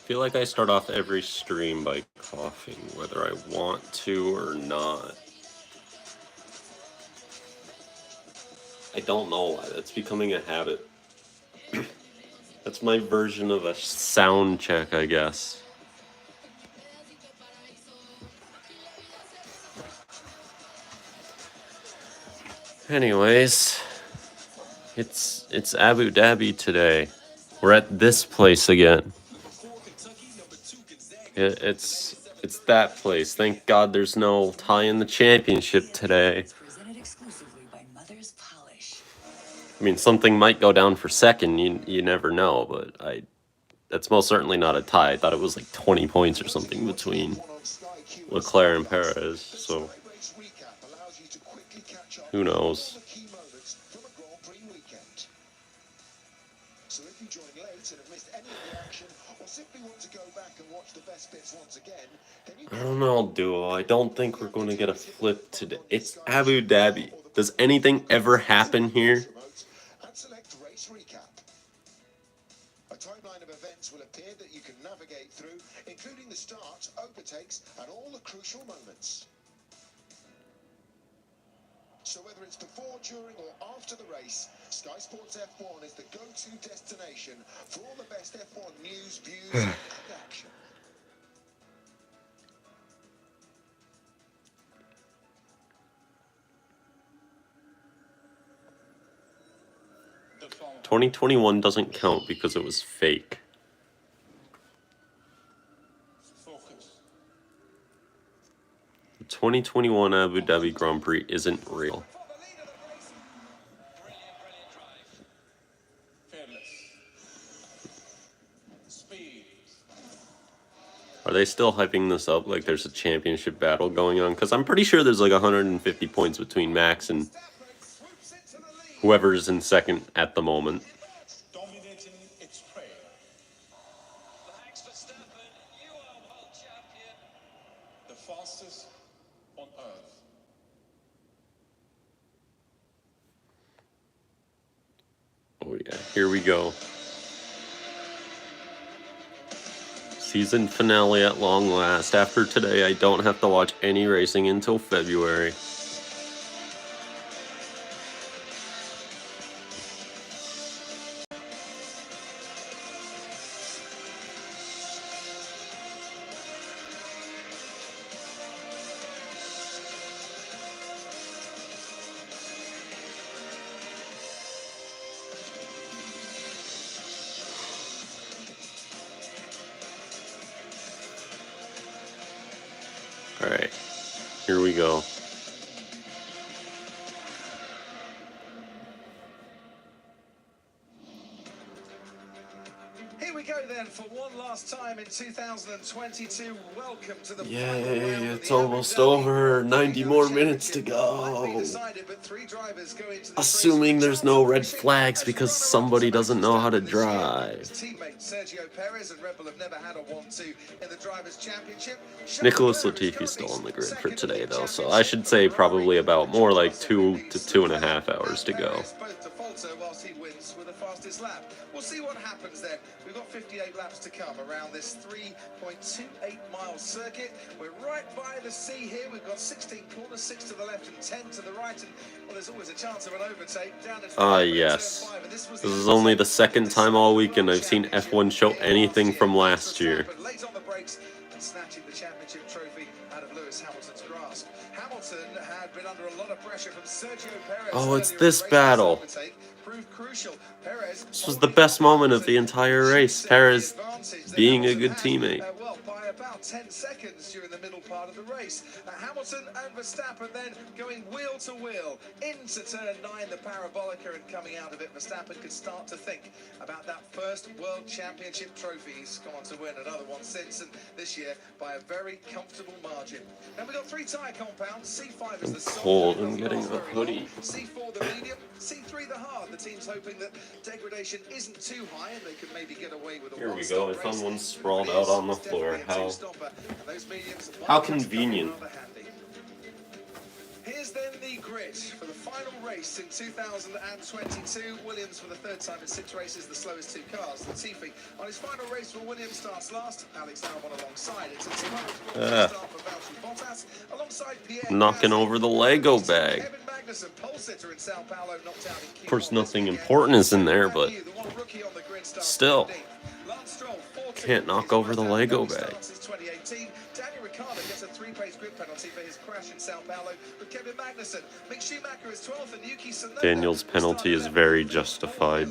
feel like I start off every stream by coughing, whether I want to or not. I don't know why. That's becoming a habit. That's my version of a sound check, I guess. Anyways, it's Abu Dhabi today. We're at this place again. It's that place. Thank God there's no tie in the championship today. I mean, something might go down for second. You never know, but that's most certainly not a tie. I thought it was like 20 points or something between Leclerc and Perez. So who knows? I don't know, Duo. I don't think we're going to get a flip today. It's Abu Dhabi. Does anything ever happen here? A timeline of events will appear that you can navigate through, including the start, overtakes, and all the crucial moments. So whether it's before, during, or after the race, Sky Sports F1 is the go-to destination for all the best F1 news, views, and action. 2021 doesn't count because it was fake. The 2021 Abu Dhabi Grand Prix isn't real. Are they still hyping this up like there's a championship battle going on? Because I'm pretty sure there's like 150 points between Max and whoever's in second at the moment. Dominating its prey. Max Verstappen, you are world champion. The fastest on earth. Oh yeah, here we go. Season finale at long last. After today, I don't have to watch any racing until February. All right, here we go. Here we go then for one last time in 2022. Welcome to the Yay, it's almost over. 90 more minutes to go. Assuming there's no red flags because somebody doesn't know how to drive. Nicholas Latifi's still on the grid for today though, so I should say probably about more like 2 to 2.5 hours to go. We'll see what happens there. We've got 58 laps to come around this 3.28-mile circuit. We're right by the sea here. We've got 16 corners, 6 to the left and 10 to the right. And well, there's always a chance of an overtake down at yes. This is only the second time all weekend I've seen F1 show anything from last year. Late on the brakes and snatching the championship trophy out of Lewis Hamilton's grasp. Hamilton had been under a lot of pressure from Sergio Perez. Oh, it's this battle. This was the best moment of the entire race. Perez being a good teammate. Well, by about 10 seconds during the middle part of the race. Hamilton and Verstappen then going wheel to wheel into turn 9, the parabolica, and coming out of it, Verstappen could start to think about that first World Championship trophy. He's gone on to win another one since, and this year by a very comfortable margin. Now we've got 3 tyre compounds. C5 is the cold. I'm getting a hoodie. C4 the medium, C3 the hard. The team's hoping that degradation isn't too high and they can maybe get away with a Here we go. I found one sprawled out on the floor. How convenient. is then the grid for the final race in 2022. Williams, for the third time in 6 races, the slowest 2 cars. Latifi on his final race for Williams starts last. Alex Albon alongside. It's a 200 start for Valtteri Bottas alongside Pierre. Knocking over the Lego bag. Kevin Magnussen, pole sitter in Sao Paulo, knocked out in Q1. Of course, nothing important is in there, but still, can't knock over the Lego bag. Daniel Ricciardo gets a 3-pace grid penalty for his crash in Sao Paulo with Kevin Magnussen. Mick Schumacher is 12th and Yuki Tsunoda. Daniel's penalty is very justified.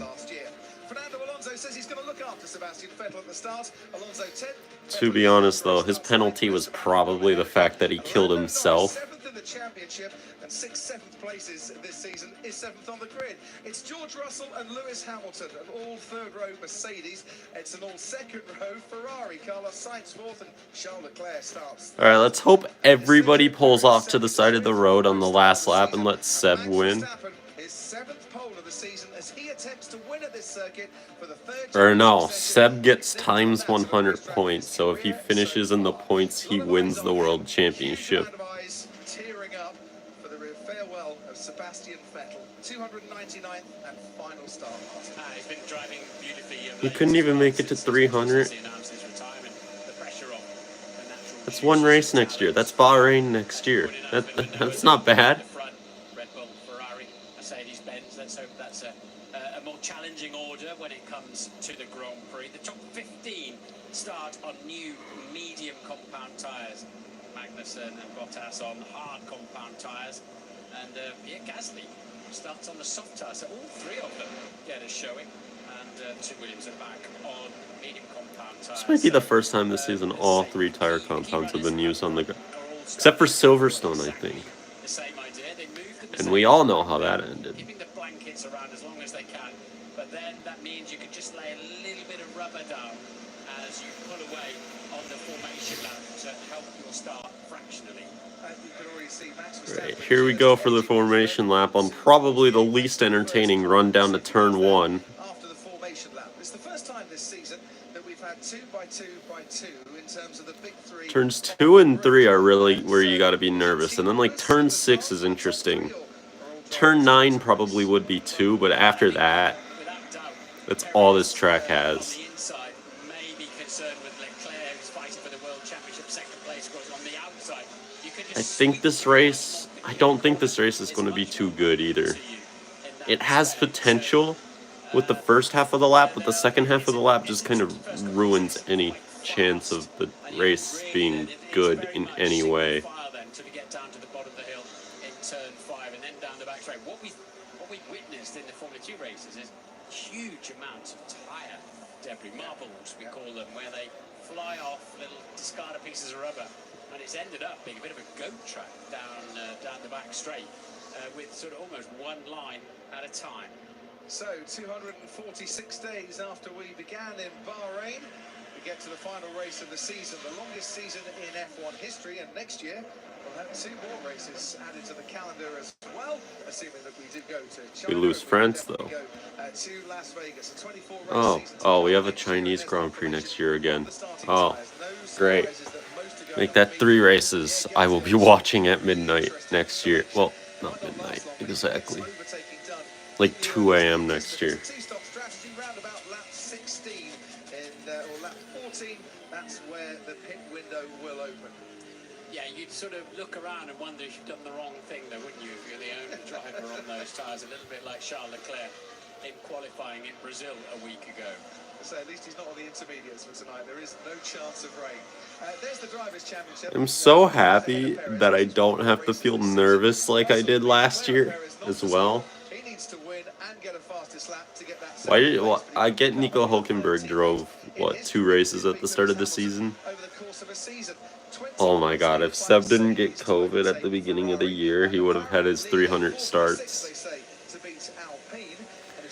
Fernando Alonso says he's going to look after Sebastian Vettel at the start. Alonso 10. To be honest, though, his penalty was probably the fact that he killed himself. 7th in the championship and 6 7th places this season is 7th on the grid. It's George Russell and Lewis Hamilton, an all 3rd row Mercedes. It's an all 2nd row Ferrari. Carlos Sainz 4th and Charles Leclerc starts. All right, let's hope everybody pulls off to the side of the road on the last lap and let Seb win. His 7th pole of the season as he attempts to win at this circuit for the 3rd. Or no, Seb gets times 100 points, so if he finishes in the points, he wins the world championship. Tearing up for the farewell of Sebastian Vettel, 299th and final start. He's been driving beautifully. He couldn't even make it to 300. That's one race next year. That's Bahrain next year. That's not bad. Red Bull, Ferrari, Mercedes-Benz. Let's hope that's a more challenging order when it comes to the Grand Prix. The top 15 start on new medium compound tyres. Magnussen and Bottas on hard compound tyres. And Pierre Gasly starts on the soft tyres. So all 3 of them get a showing. And 2 Williams are back on medium compound tyres. This might be the first time this season all 3 tire compounds have been used on the ground. Except for Silverstone, I think. The same idea. They moved the And we all know how that ended. keeping the blankets around as long as they can. But then that means you can just lay a little bit of rubber down as you pull away on the formation lap to help your start fractionally. You can already see Max Right, here we go for the formation lap on probably the least entertaining run down to turn 1. After the formation lap. It's the first time this season that we've had 2 by 2 by 2 in terms of the big 3. Turns 2 and 3 are really where you got to be nervous, and then like turn 6 is interesting. Turn 9 probably would be 2, but after that, Without doubt, that's all this track has. on the inside may be concerned with Leclerc, who's fighting for the World Championship second place. Because on the outside, you can just I think this race, I don't think this race is going to be too good either. It has potential with the first half of the lap, but the second half of the lap just kind of ruins any chance of the race being good in any way. To get down to the bottom of the hill in turn 5 and then down the back straight. What we witnessed in the Formula 2 races is huge amounts of tyre debris, marbles we call them, where they fly off little discarded pieces of rubber, and it's ended up being a bit of a goat track down the back straight with sort of almost one line at a time. So 246 days after we began in Bahrain, we get to the final race of the season, the longest season in F1 history, and next year we'll have 2 more races added to the calendar as well, assuming that we do go to China. We lose France, though. Go, to Las Vegas, a 24 race season. Oh, we have a Chinese Grand Prix next year again. Oh, great. Make that 3 races. I will be watching at midnight next year. Well, not midnight, exactly. Like 2 a.m. next year. Two-stop strategy round about lap 16 or lap 14. That's where the pit window will open. Yeah, you'd sort of look around and wonder if you've done the wrong thing, though, wouldn't you? If you're the only driver on those tyres, a little bit like Charles Leclerc in qualifying in Brazil a week ago. So at least he's not on the intermediates for tonight. There is no chance of rain. There's the Drivers' Championship. I'm so happy that I don't have to feel nervous like I did last year as well. He needs to win and get a fastest lap to get that. Why did I get Nico Hulkenberg drove what 2 races at the start of the season? Over the course of a season. Oh my god, if Seb didn't get COVID at the beginning of the year, he would have had his 300 starts.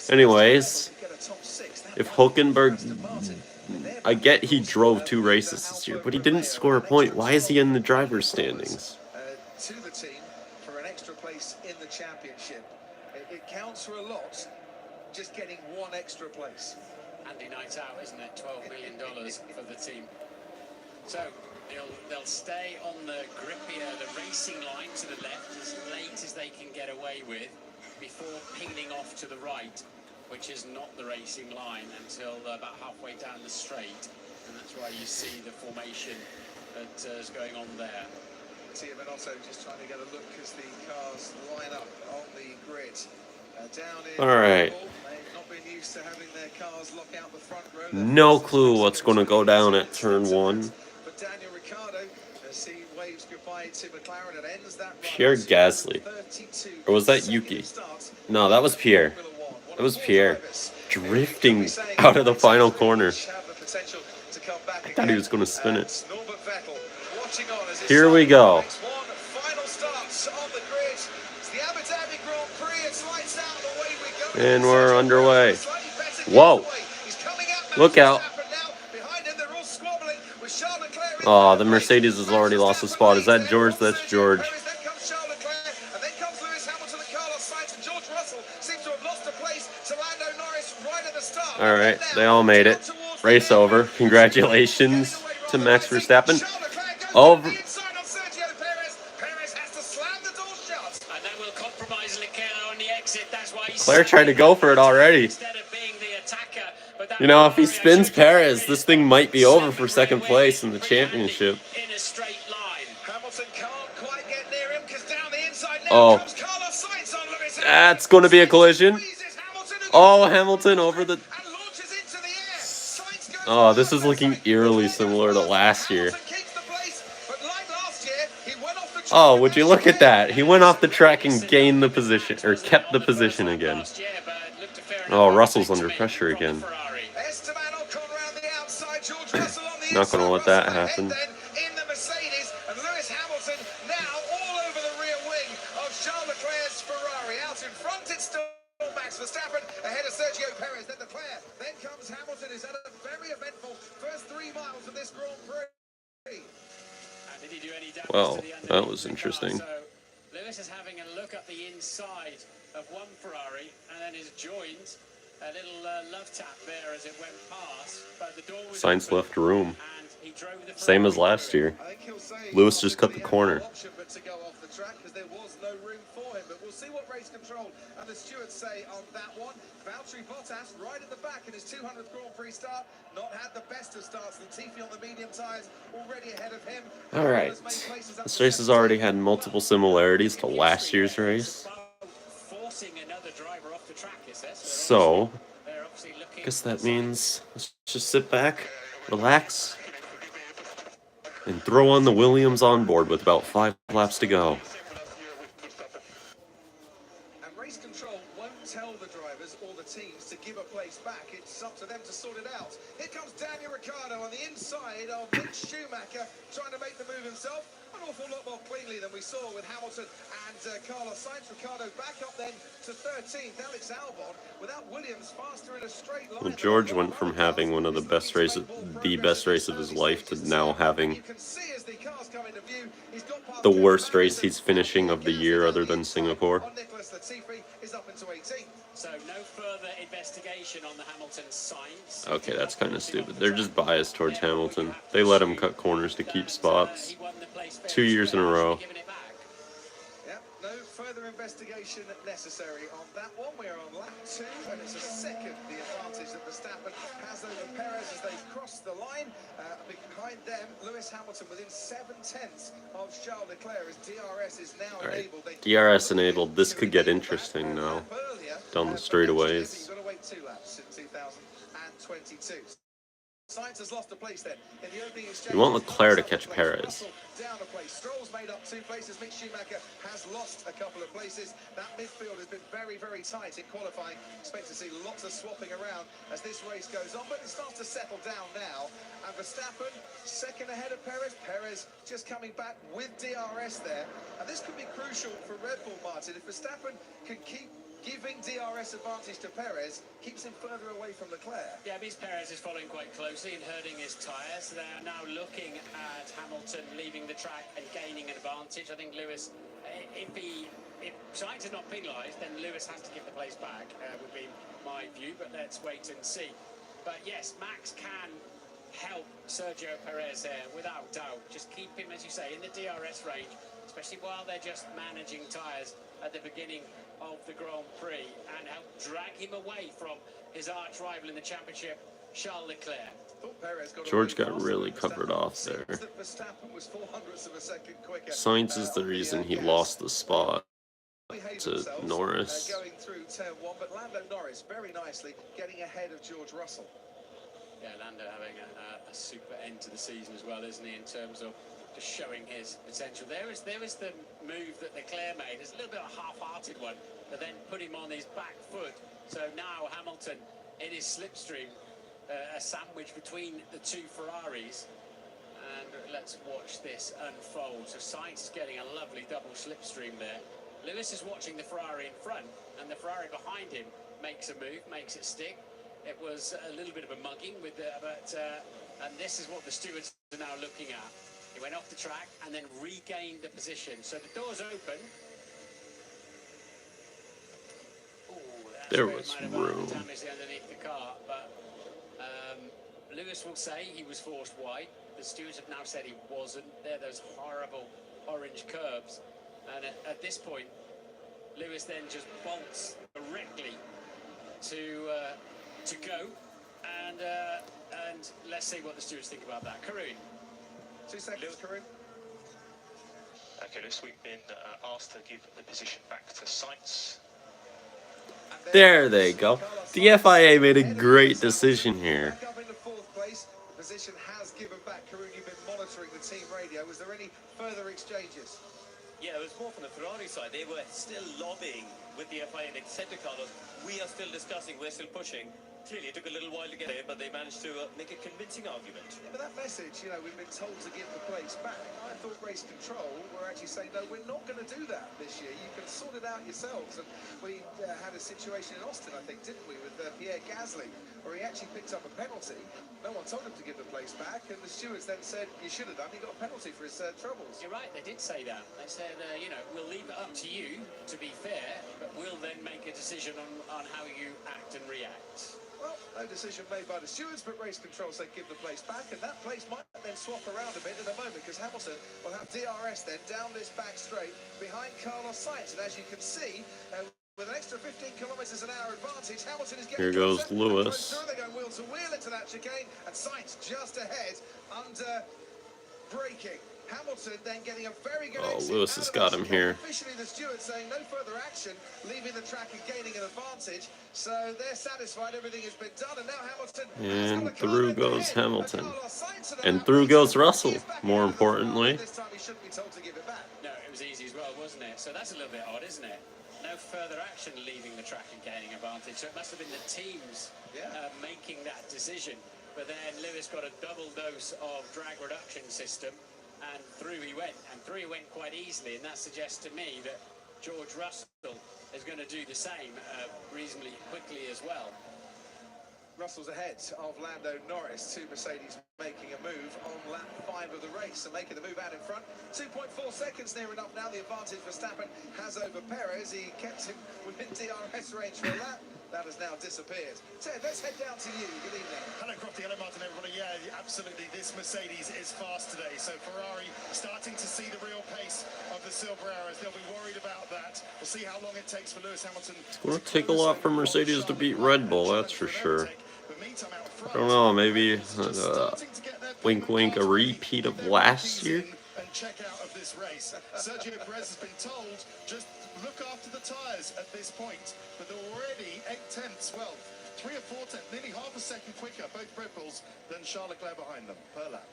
Anyways, if Hulkenberg, I get he drove 2 races this year, but he didn't score a point. Why is he in the driver's standings? To the team for an extra place in the championship. It counts for a lot, just getting 1 extra place. Andy Night's out, isn't it? $12 million for the team. So they'll stay on the grippier, the racing line to the left as late as they can get away with before peeling off to the right, which is not the racing line until about halfway down the straight. And that's why you see the formation that is going on there. Tia Minotto just trying to get a look as the cars line up on the grid. Down in All right. they've not been used to having their cars lock out the front row. No clue what's going to go down at turn 1. But Daniel Ricciardo, as he waves goodbye to McLaren and ends that run. Pierre Gasly. Or was that Yuki? No, that was Pierre. That was Pierre. Drifting out of the final corner. I thought he was going to spin it. Here we go. And we're underway. Whoa. Look out. Oh, the Mercedes has already lost a spot. Is that George? That's George. All right, they all made it. Race over. Congratulations to Max Verstappen. Over. Leclerc tried to go for it already. You know, if he spins Perez, this thing might be over for second place in the championship. Oh, that's going to be a collision. Oh, Hamilton over the... Oh, this is looking eerily similar to last year. Oh, would you look at that? He went off the track and gained the position, or kept the position again. Oh, Russell's under pressure again. Not going to let that happen. Max Verstappen ahead of Sergio Perez, then Leclerc, then comes Hamilton, who's had a very eventful first 3 miles of this Grand Prix. Well, that was interesting. So Lewis is having a look at the inside of one Ferrari and then is joined. A little love tap there as it went past, but the door was Sainz open, left room. and he drove the Same as last year. Lewis just cut the corner. There was no room for him, but we'll see what race control and the stewards say on that one. Valtteri Bottas right at the back in his 200th Grand Prix start. Not had the best of starts. Latifi on the medium tyres already ahead of him. All right. This race has already had multiple similarities to last year's race. So, I guess that means let's just sit back, relax, and throw on the Williams onboard with about 5 laps to go. And race control won't tell the drivers or the teams to give a place back. It's up to them to sort it out. Here comes Daniel Ricciardo on the inside of Mick Schumacher, trying to make the move himself. An awful lot more cleanly than we saw with Hamilton and Carlos Sainz. Ricciardo back up then to 13th. Alex Albon without Williams faster in a straight line. Well, George went from having one of the best races of his life to now having the worst race he's finishing of the year other than Singapore. So no further investigation on the Hamilton Sainz. Okay, that's kind of stupid. They're just biased towards Hamilton. They let him cut corners to keep spots. 2 years in a row. Yeah, no further investigation necessary on that one. We are on lap 2, and it's a second the advantage that Verstappen has over Perez as they cross the line. Behind them, Lewis Hamilton within 7/10 of Charles Leclerc as DRS is now enabled. DRS enabled. This could get interesting now. Down the straightaways. You've got to wait 2 laps in 2022. Sainz has lost a place then in the opening exchange. You want Leclerc to catch Perez. Down a place. Stroll's made up 2 places. Mick Schumacher has lost a couple of places. That midfield has been very, very tight in qualifying. Expect to see lots of swapping around as this race goes on, but it starts to settle down now. And Verstappen, second ahead of Perez. Perez just coming back with DRS there. And this could be crucial for Red Bull, Martin. If Verstappen can keep giving DRS advantage to Perez, keeps him further away from Leclerc. Yeah, because Perez is following quite closely and hurting his tyres. They're now looking at Hamilton leaving the track and gaining an advantage. I think Lewis, if Sainz is not penalised, then Lewis has to give the place back, would be my view, but let's wait and see. But yes, Max can help Sergio Perez there, without doubt. Just keep him, as you say, in the DRS range, especially while they're just managing tyres at the beginning of the Grand Prix, and help drag him away from his arch rival in the championship, Charles Leclerc. George got really covered off there. Sainz is the reason he lost the spot to Norris. Going through turn one, but Lando Norris very nicely getting ahead of George Russell. Yeah, Lando having a super end to the season as well, isn't he, in terms of just showing his potential. There is the move that Leclerc made. It's a little bit of a half-hearted one, but then put him on his back foot. So now Hamilton in his slipstream, a sandwich between the two Ferraris. And let's watch this unfold. So Sainz is getting a lovely double slipstream there. Lewis is watching the Ferrari in front, and the Ferrari behind him makes a move, makes it stick. It was a little bit of a mugging with the, and this is what the stewards are now looking at. He went off the track and then regained the position. So the door's open. Ooh, There was room. Damage underneath the car, but Lewis will say he was forced wide. The stewards have now said he wasn't. They're those horrible orange curbs. And at this point, Lewis then just bolts directly to go, and let's see what the stewards think about that. Karun. 2 seconds, Karun. Okay, Lewis, we've been asked to give the position back to Sainz. There they go. The FIA made a great decision here. Back up into fourth place. The position has given back. Karun, you've been monitoring the team radio. Was there any further exchanges? Yeah, it was more from the Ferrari side. They were still lobbying with the FIA, and they said to Carlos, we are still discussing, we're still pushing. Clearly, it took a little while to get there, but they managed to make a convincing argument. Yeah, but that message, you know, we've been told to give the place back. I thought race control were actually saying, no, we're not going to do that this year. You can sort it out yourselves. And we had a situation in Austin, I think, didn't we, with Pierre Gasly, where he actually picked up a penalty. No one told him to give the place back, and the stewards then said, you should have done. He got a penalty for his troubles. You're right, they did say that. They said, you know, we'll leave it up to you, to be fair, but we'll then make a decision on how you act and react. Well, no decision made by the stewards, but race control said give the place back, and that place might then swap around a bit in a moment, because Hamilton will have DRS then down this back straight behind Carlos Sainz, and as you can see, with an extra 15 kilometres an hour advantage, Hamilton is getting... Here goes Lewis. They're going wheel to wheel into that chicane, and Sainz just ahead under braking. Hamilton then getting a very good exit. Lewis has got him here. Officially, the steward saying no further action, leaving the track and gaining an advantage. So they're satisfied, everything has been done, and now Hamilton. And through goes Hamilton. And through goes Russell, more importantly. This time he shouldn't be told to give it back. No, it was easy as well, wasn't it? So that's a little bit odd, isn't it? No further action leaving the track and gaining advantage. So it must have been the teams making that decision. But then Lewis got a double dose of drag reduction system. And through he went quite easily, and that suggests to me that George Russell is going to do the same reasonably quickly as well. Russell's ahead of Lando Norris, 2 Mercedes making a move on lap 5 of the race and making the move out in front. 2.4 seconds near enough now, the advantage Verstappen has over Perez. He kept him within DRS range for a lap. That has now disappeared. Ted, let's head down to you. Good evening. Hello, Crofty. Hello, Martin, everybody. Yeah, absolutely. This Mercedes is fast today. So Ferrari starting to see the real pace of the Silver Arrows. They'll be worried about that. We'll see how long it takes for Lewis Hamilton. It's going to take a lot for Mercedes to beat Red Bull, that's for sure. I don't know, maybe wink wink, a repeat of last year. And check out of this race. Sergio Perez has been told just look after the tyres at this point, but they're already 8/10, well, 3 or 4 tenths, nearly half a second quicker, both Red Bulls, than Charles Leclerc behind them per lap.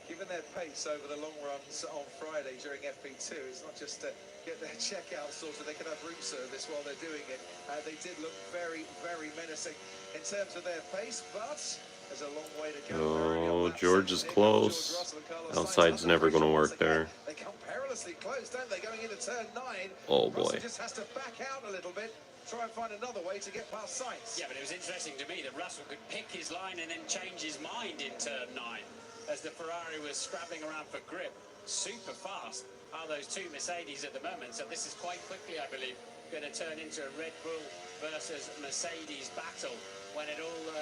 Given their pace over the long runs on Friday during FP2, it's not just to get their checkout sorted, they can have room service while they're doing it. They did look very, very menacing in terms of their pace, but there's a long way to go. Oh, George is close. Outside's never going to work there. They come perilously close, don't they, going into turn 9. Oh, boy. Russell just has to back out a little bit, try and find another way to get past Sainz. Yeah, but it was interesting to me that Russell could pick his line and then change his mind in turn 9 as the Ferrari was scrabbling around for grip. Super fast are those 2 Mercedes at the moment, so this is quite quickly, I believe, going to turn into a Red Bull versus Mercedes battle when it all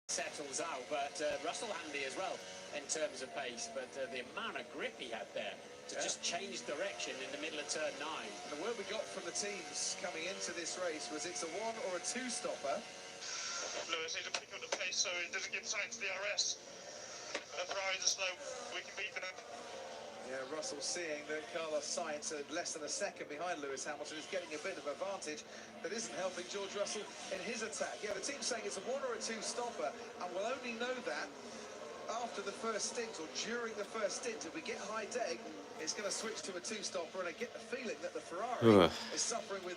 settles out. But Russell handy as well in terms of pace. But the amount of grip he had there to just change direction in the middle of turn 9. The word we got from the teams coming into this race was it's a 1 or a 2 stopper. Lewis needs to pick up the pace so it doesn't give Sainz DRS. And Ferrari's are slow. We can beat them. Yeah, Russell seeing that Carlos Sainz at less than a second behind Lewis Hamilton is getting a bit of advantage that isn't helping George Russell in his attack. Yeah, the team's saying it's a 1 or a 2 stopper, and we'll only know that after the first stint or during the first stint. If we get high deck, it's going to switch to a 2 stopper, and I get the feeling that the Ferrari is suffering with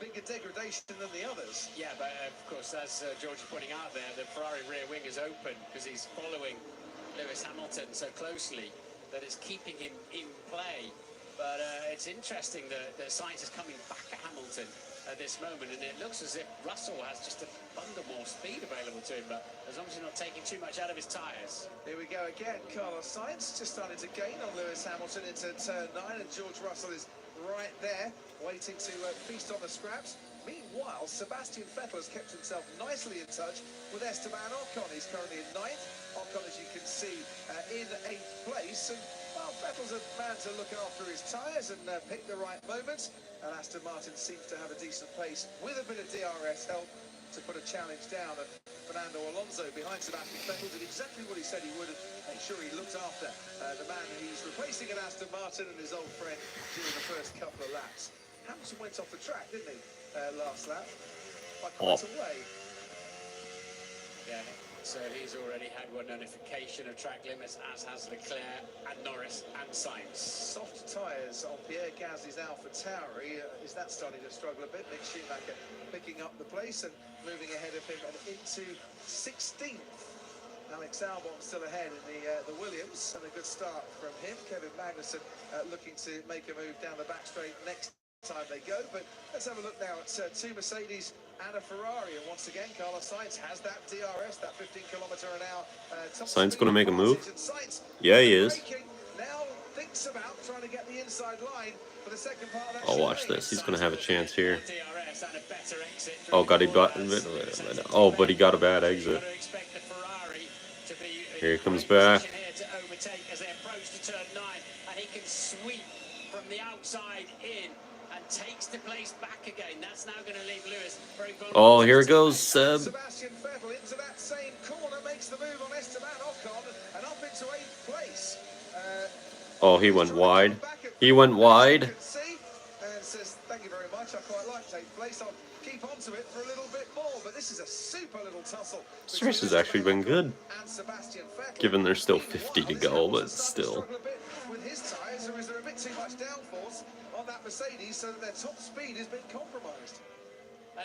bigger degradation than the others. Yeah, but of course, as George is pointing out there, the Ferrari rear wing is open because he's following Lewis Hamilton so closely that it's keeping him in play. But it's interesting that Sainz is coming back at Hamilton at this moment, and it looks as if Russell has just a bundle more speed available to him, but as long as he's not taking too much out of his tyres. Here we go again. Carlos Sainz just starting to gain on Lewis Hamilton into turn 9, and George Russell is right there, waiting to feast on the scraps. Meanwhile, Sebastian Vettel has kept himself nicely in touch with Esteban Ocon. He's currently in 9th. Ocon, as you can see, in 8th place. And, well, Vettel's a man to look after his tyres and pick the right moments. And Aston Martin seems to have a decent pace with a bit of DRS help to put a challenge down. And Fernando Alonso behind Sebastian Vettel did exactly what he said he would and make sure he looked after the man he's replacing at Aston Martin and his old friend during the first couple of laps. Hamilton went off the track, didn't he, last lap? By quite a way. Yeah, so he's already had one notification of track limits, as has Leclerc and Norris and Sainz. Soft tyres on Pierre Gasly's AlphaTauri. Is that starting to struggle a bit? Mick Schumacher picking up the place and moving ahead of him and into 16th. Alex Albon still ahead in the Williams, and a good start from him. Kevin Magnussen looking to make a move down the back straight next time they go. But let's have a look now at 2 Mercedes and a Ferrari, and once again Carlos Sainz has that DRS, that 15km/h top Sainz speed going to make a move? Sainz Yeah, he is. now thinks about trying to get the inside line for the second part of that. Oh, watch this. He's going to have a chance here. DRS and a better exit. Oh, God, he got... Oh, but he got a bad exit. Here he comes back. To overtake as they approach to turn 9, and he can sweep from the outside in and takes the place back again. That's now going to leave Lewis very vulnerable. Oh, here it goes, Seb. Sebastian Vettel into that same corner, makes the move on Esteban Ocon and up into 8th place. Oh, he went wide. He went wide. And says, thank you very much, I quite like 8th place. I'll keep on to it for a little bit more, but this is a super little tussle. This race has actually been good, given there's still 50 to go, but still. With his tyres, or is there a bit too much downforce on that Mercedes so that their top speed has been compromised?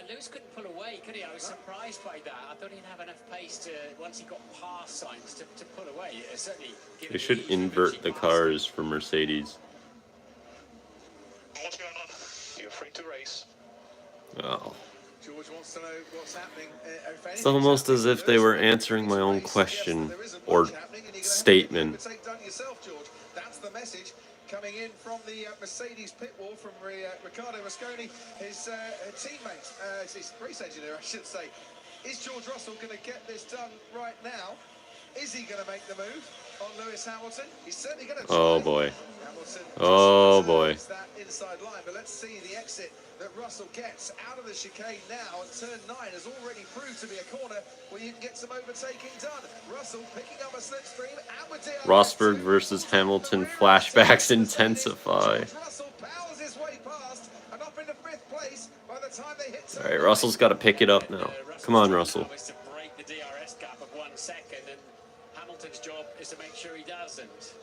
Lewis couldn't pull away, could he? I was surprised by that. I thought he'd have enough pace to, once he got past Sainz, to pull away. Certainly. They should invert the cars for Mercedes. What's going on? You're free to race. Oh. George wants to know what's happening. It's almost as if they were answering my own question or statement. That's the message coming in from the Mercedes pit wall from Riccardo Mosconi, his teammate, his race engineer, I should say. Is George Russell going to get this done right now? Is he going to make the move on Lewis Hamilton? He's certainly going to try. Oh boy. Hamilton Oh boy. that inside line, but let's see the exit that Russell gets out of the chicane now, and turn 9 has already proved to be a corner where you can get some overtaking done. Russell picking up a slipstream, and with Rosberg versus Hamilton flashbacks intensify. Russell powers his way past and up into 5th place by the time they hit. All right, Russell's got to pick it up now. Come on, Russell. Is to break the DRS gap of 1 second, and Hamilton's job is to make sure he doesn't.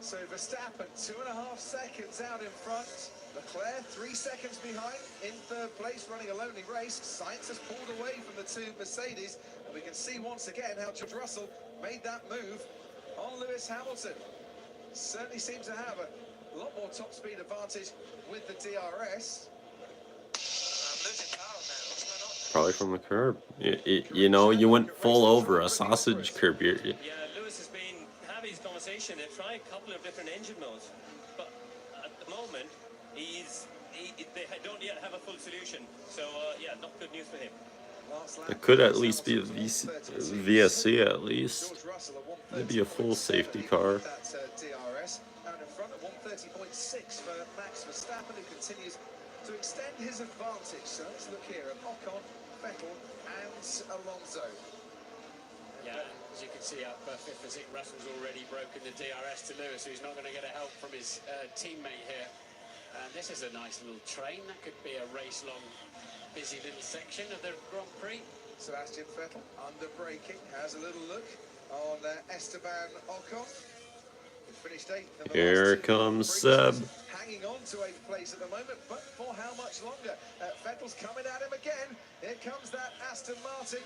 So Verstappen 2.5 seconds out in front. Leclerc 3 seconds behind in 3rd place, running a lonely race. Sainz has pulled away from the 2 Mercedes, and we can see once again how George Russell made that move on Lewis Hamilton. Certainly seems to have a lot more top speed advantage with the DRS. Probably from the curb. You know, you went full over a sausage curb. Yeah, Lewis has been having his conversation. They've tried a couple of different engine modes, but at the moment, they don't yet have a full solution. So, yeah, not good news for him. Last lap, It could at Lewis least be a Hamilton, 1:36. VSC at least. George Russell at Maybe a full 1:30.7, safety even car. with that DRS. And in front at 1:30.6 for Max Verstappen, who continues to extend his advantage. So let's look here at Ocon, Vettel and Alonso. Yeah, as you can see up fifth and sixth, Russell's already broken the DRS to Lewis, who's not going to get a help from his teammate here. And this is a nice little train. That could be a race-long, busy little section of the Grand Prix. Sebastian Vettel under braking, has a little look on Esteban Ocon. He finished 8th in the Here last two comes Grand Prix, Seb. hanging on to 8th place at the moment, but for how much longer? Vettel's coming at him again. Here comes that Aston Martin.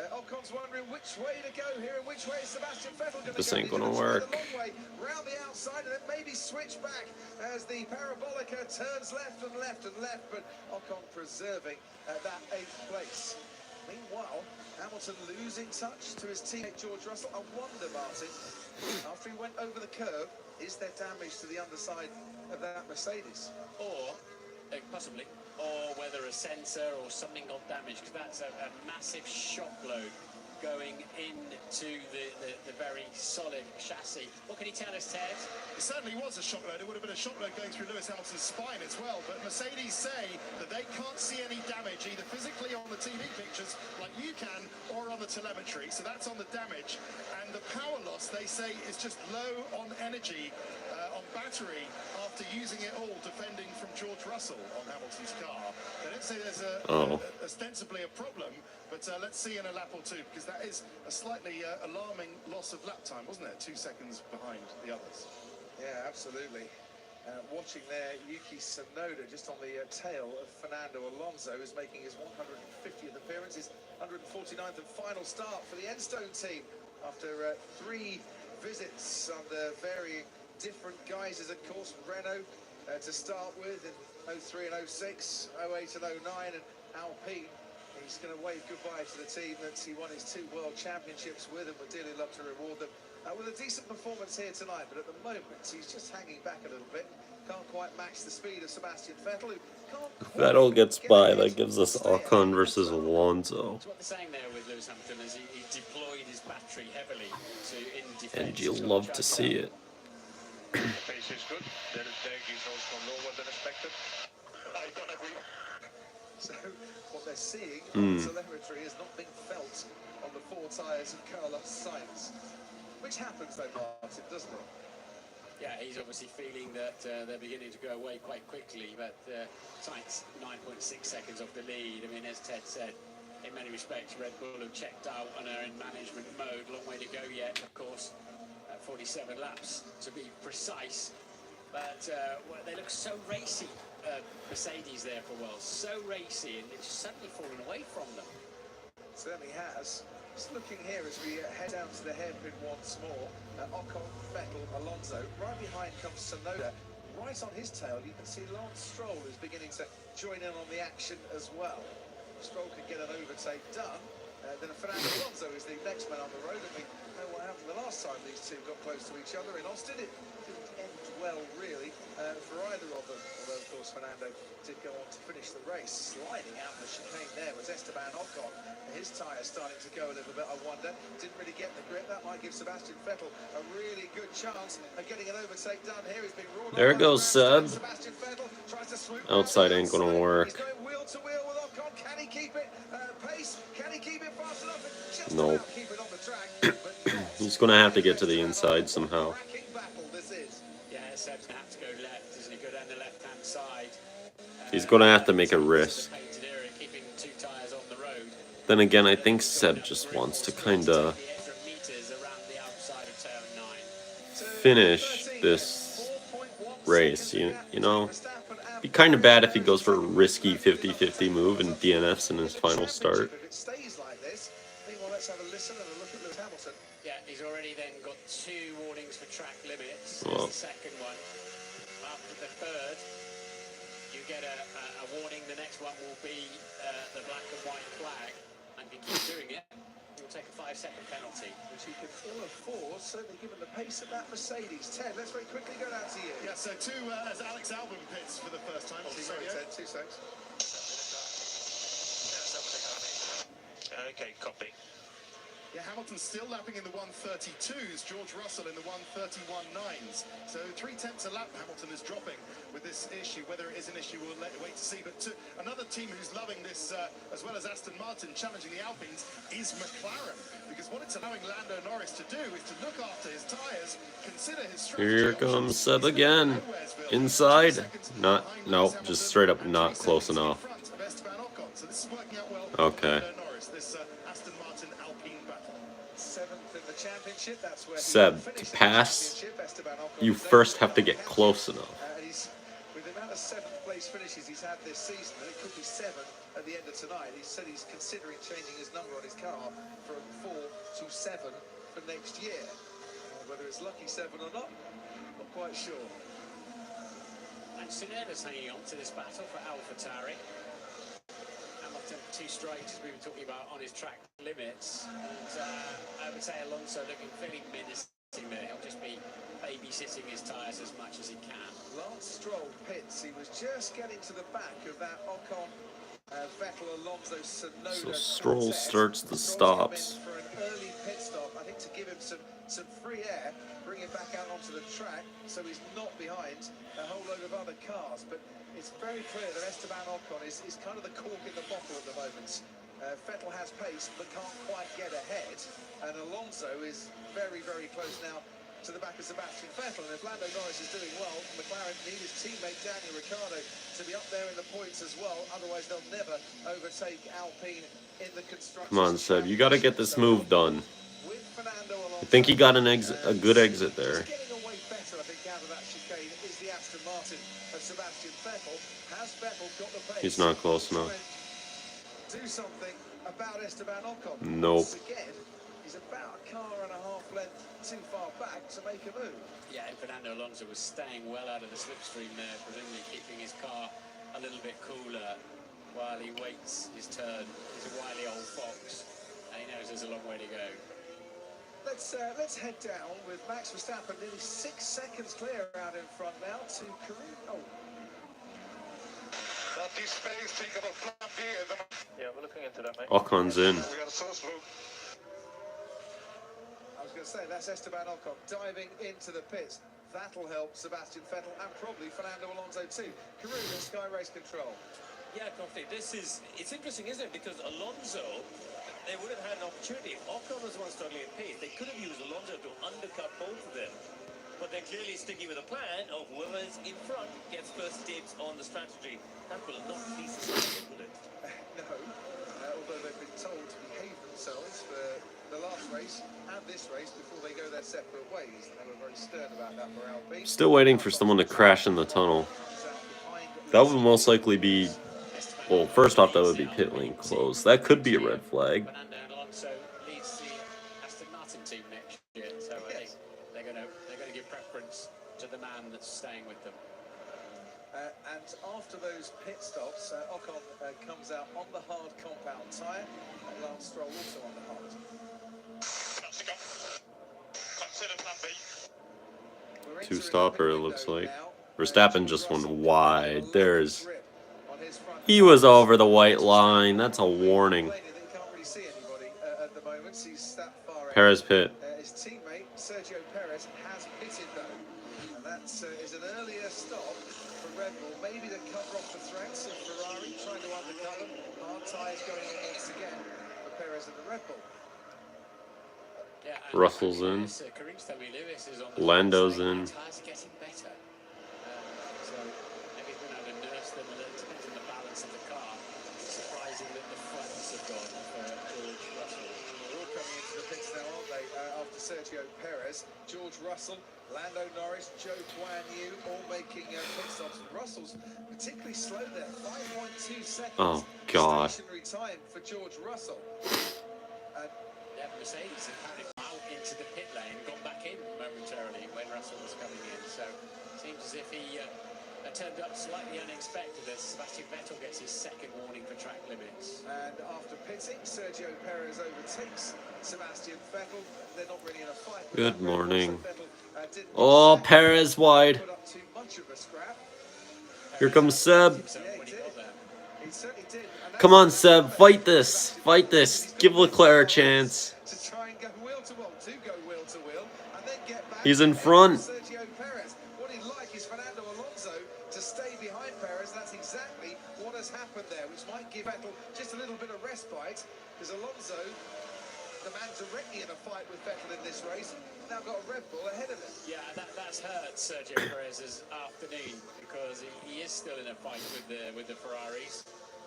Ocon's wondering which way to go here and which way is Sebastian Vettel going to go. This ain't He's gonna gonna try work. the long way round the outside and then maybe switch back as the Parabolica turns left and left and left, but Ocon preserving that 8th place. Meanwhile, Hamilton losing touch to his teammate George Russell. I wonder, Martin, after he went over the curb, is there damage to the underside of that Mercedes? Or, possibly, or whether a sensor or something got damaged, because that's a massive shock load going into the very solid chassis. What can you tell us, Ted? It certainly was a shock load. It would have been a shock load going through Lewis Hamilton's spine as well. But Mercedes say that they can't see any damage, either physically on the TV pictures, like you can, or on the telemetry. So that's on the damage. And the power loss, they say, is just low on energy, on battery, after using it all defending from George Russell on Hamilton's car. They don't say there's ostensibly a problem, but let's see in a lap or two, because that is a slightly alarming loss of lap time, wasn't it? 2 seconds behind the others. Yeah, absolutely. Watching there, Yuki Tsunoda just on the tail of Fernando Alonso, is making his 150th appearance, his 149th and final start for the Enstone team after 3 visits under varying different guises, of course. Renault to start with in 03 and 06, 08 and 09, and Alpine. He's going to wave goodbye to the team that he won his 2 world championships with, and would dearly love to reward them with a decent performance here tonight. But at the moment, he's just hanging back a little bit. Can't quite match the speed of Sebastian Vettel, who can't quite Vettel gets get by. ahead That gives us to stay ahead. Ocon versus Alonso. So what they're saying there with Lewis Hamilton is he deployed his battery heavily in defence. And you love to see it. The pace is good. The drag is also lower than expected. I don't agree. So what they're seeing on telemetry is not being felt on the 4 tyres of Carlos Sainz, which happens though, Martin, doesn't it? Yeah, he's obviously feeling that they're beginning to go away quite quickly, but Sainz 9.6 seconds off the lead. I mean, as Ted said, in many respects, Red Bull have checked out and are in management mode. Long way to go yet, of course. 47 laps to be precise, but well, they look so racy. Mercedes there for a while, so racy, and it's suddenly fallen away from them. It certainly has. Just looking here as we head down to the hairpin once more. Ocon, Vettel, Alonso. Right behind comes Tsunoda. Right on his tail, you can see Lance Stroll is beginning to join in on the action as well. Stroll can get an overtake done. Then Fernando Alonso is the next man on the road, and we know what happened the last time these two got close to each other in Austin. It didn't end well, really, for either of them. Although, of course, Fernando did go on to finish the race. Sliding out the chicane there was Esteban Ocon. His tyre starting to go a little bit, I wonder. Didn't really get the grip. That might give Sebastian Vettel a really good chance of getting an overtake done here. He's been roared There on goes by Seb. Sebastian Vettel tries to swoop Outside round ain't the gonna outside. work. He's going wheel to wheel with Ocon. Can he keep it pace? Can he keep it fast enough? And just Nope. about keep it on the track, but not. He's gonna have to get to the inside somehow. Cracking battle this is. Yeah, Seb's going to have to go left, isn't he? Go down the left-hand side. He's gonna have to make a risk. Painted area, keeping 2 tyres on the road. Then again, I think Seb just wants to kinda The extra meters around the outside of turn 9. finish this race. You know, be kind of bad if he goes for a risky 50-50 move and DNFs in his final start. If it stays like this, meanwhile, let's have a listen and a look at Lewis Hamilton. Yeah, he's already then got 2 warnings for track limits. Well. There's the second one. After the third, you get a warning. The next one will be the black and white flag. And if you keep doing it, you'll take a 5-second penalty. Which he could ill afford, certainly given the pace of that Mercedes. Ted, let's very quickly go down to you. Yeah, so 2 as Alex Albon pits for the first time. Sorry, Ted, 2 seconds. Okay, copy. Yeah, Hamilton's still lapping in the 132s, George Russell in the 131.9s. So 3/10 a lap Hamilton is dropping with this issue. Whether it is an issue, we'll wait to see. But another team who's loving this, as well as Aston Martin, challenging the Alpines, is McLaren. Because what it's allowing Lando Norris to do is to look after his tyres, consider his strategy. Here comes Seb again. Inside. Not, nope, just straight up not close enough. So this is working out well. Okay. Lando Norris, this Aston Martin Alpine battle. Seventh in the championship. That's where he Seb, finished to the pass, championship. Esteban Ocon you is first there. have to get close enough. And with the amount of seventh place finishes he's had this season, and it could be 7 at the end of tonight, he said he's considering changing his number on his car from 4 to 7 for next year. Whether it's lucky 7 or not, not quite sure. And Tsunoda's hanging on to this battle for AlphaTauri. Hamilton 2 straight, as we were talking about, on his track limits. And I would say Alonso looking fairly menacing there. He'll just be babysitting his tyres as much as he can. Lance Stroll pits. He was just getting to the back of that Ocon, Vettel, Alonso, Tsunoda. So Stroll quartet. starts the Stroll's come in stops. for an early pit stop, I think, to give him some free air, bring him back out onto the track, so he's not behind a whole load of other cars. But it's very clear that Esteban Ocon is kind of the cork in the bottle at the moment. Vettel has pace, but can't quite get ahead, and Alonso is very, very close now to the back of Sebastian Vettel. And if Lando Norris is doing well, McLaren need his teammate Daniel Ricciardo to be up there in the points as well. Otherwise, they'll never overtake Alpine in the construction. Come on, Seb, you got to get this move done. With Fernando Alonso, I think he got a good exit there. getting away better, I think, out of that chicane is the Aston Martin of Sebastian Vettel. Has Vettel got the pace? He's not close enough. Do something about Esteban Ocon. Nope. Once again, he's about a car and a half length too far back to make a move. Yeah, and Fernando Alonso was staying well out of the slipstream there, presumably keeping his car a little bit cooler while he waits his turn. He's a wily old fox, and he knows there's a long way to go. Let's head down with Max Verstappen nearly 6 seconds clear out in front now to Karim. Oh, That is space, think of a flap here. Yeah, we're looking into that, mate. Ocon's in. We got a source move. I was going to say, that's Esteban Ocon diving into the pits. That'll help Sebastian Vettel and probably Fernando Alonso too. Karim in Sky Race Control. Yeah, Coffee, it's interesting, isn't it? Because Alonso, they would have had an opportunity. Ocon was the one struggling at pace. They could have used Alonso to undercut both of them. But they're clearly sticking with a plan of whoever's in front gets first dibs on the strategy. That will not be sustainable, will it? No, although they've been told to behave themselves for the last race and this race before they go their separate ways. They were very stern about that for Alpine. Still waiting for someone to crash in the tunnel. That would most likely be, well, first off, that would be pit lane closed. That could be a red flag. Fernando Alonso leads the Aston Martin team next year, so I think they're going to give preference to the man that's staying with them. And after those pit stops, Ocon comes out on the hard compound tyre. Lance Stroll also on the hard. That's a go. Consider plan B. We're entering Two-stopper, the it looks window like. now. Verstappen just went wide. There's... Grip on his front. He was over the white line. That's a warning. He can't really see anybody at the moment. He's that far ahead. Perez pit. His teammate Sergio Perez has pitted though, and that is an earlier stop for Red Bull, maybe to cover off the threats of Ferrari trying to undercut them. Hard tyres going on once again for Perez and the Red Bull. Yeah, Russell's in. Karim's telling me Lewis is on the Lando's outside. in. The tyres are getting better. So maybe he's been able to nurse them a little, depends on the balance of the car. Surprising that the fronts have gone for George Russell. They're all coming into the pits now, aren't they? After Sergio Perez, George Russell, Lando Norris, Joe Guan Yu, all making pit stops. And Russell's particularly slow there, 5.2 seconds. Oh, God. Stationary time for George Russell. Yeah, Mercedes have had it out into the pit lane, gone back in momentarily when Russell was coming in. So it seems as if he turned up slightly unexpected as Sebastian Vettel gets his second warning for track limits. And after pitting, Sergio Perez overtakes Sebastian Vettel. They're not really in a fight. Good morning. Vettel, didn't Oh, set, Perez wide. put up too much of a scrap. Here comes Seb. Yeah, he did. He certainly did. And Come on, Seb, fight this. Fight this. Give Leclerc a chance. To try and go wheel to wheel, and then get back. He's in front. Sergio Perez. What he'd like is Fernando Alonso to stay behind Perez. That's exactly what has happened there, which might give Vettel just a little bit of respite, because Alonso, the man directly in a fight with Vettel in this race, now got a Red Bull ahead of him. Yeah, that's hurt Sergio Perez's afternoon, because he is still in a fight with the Ferraris,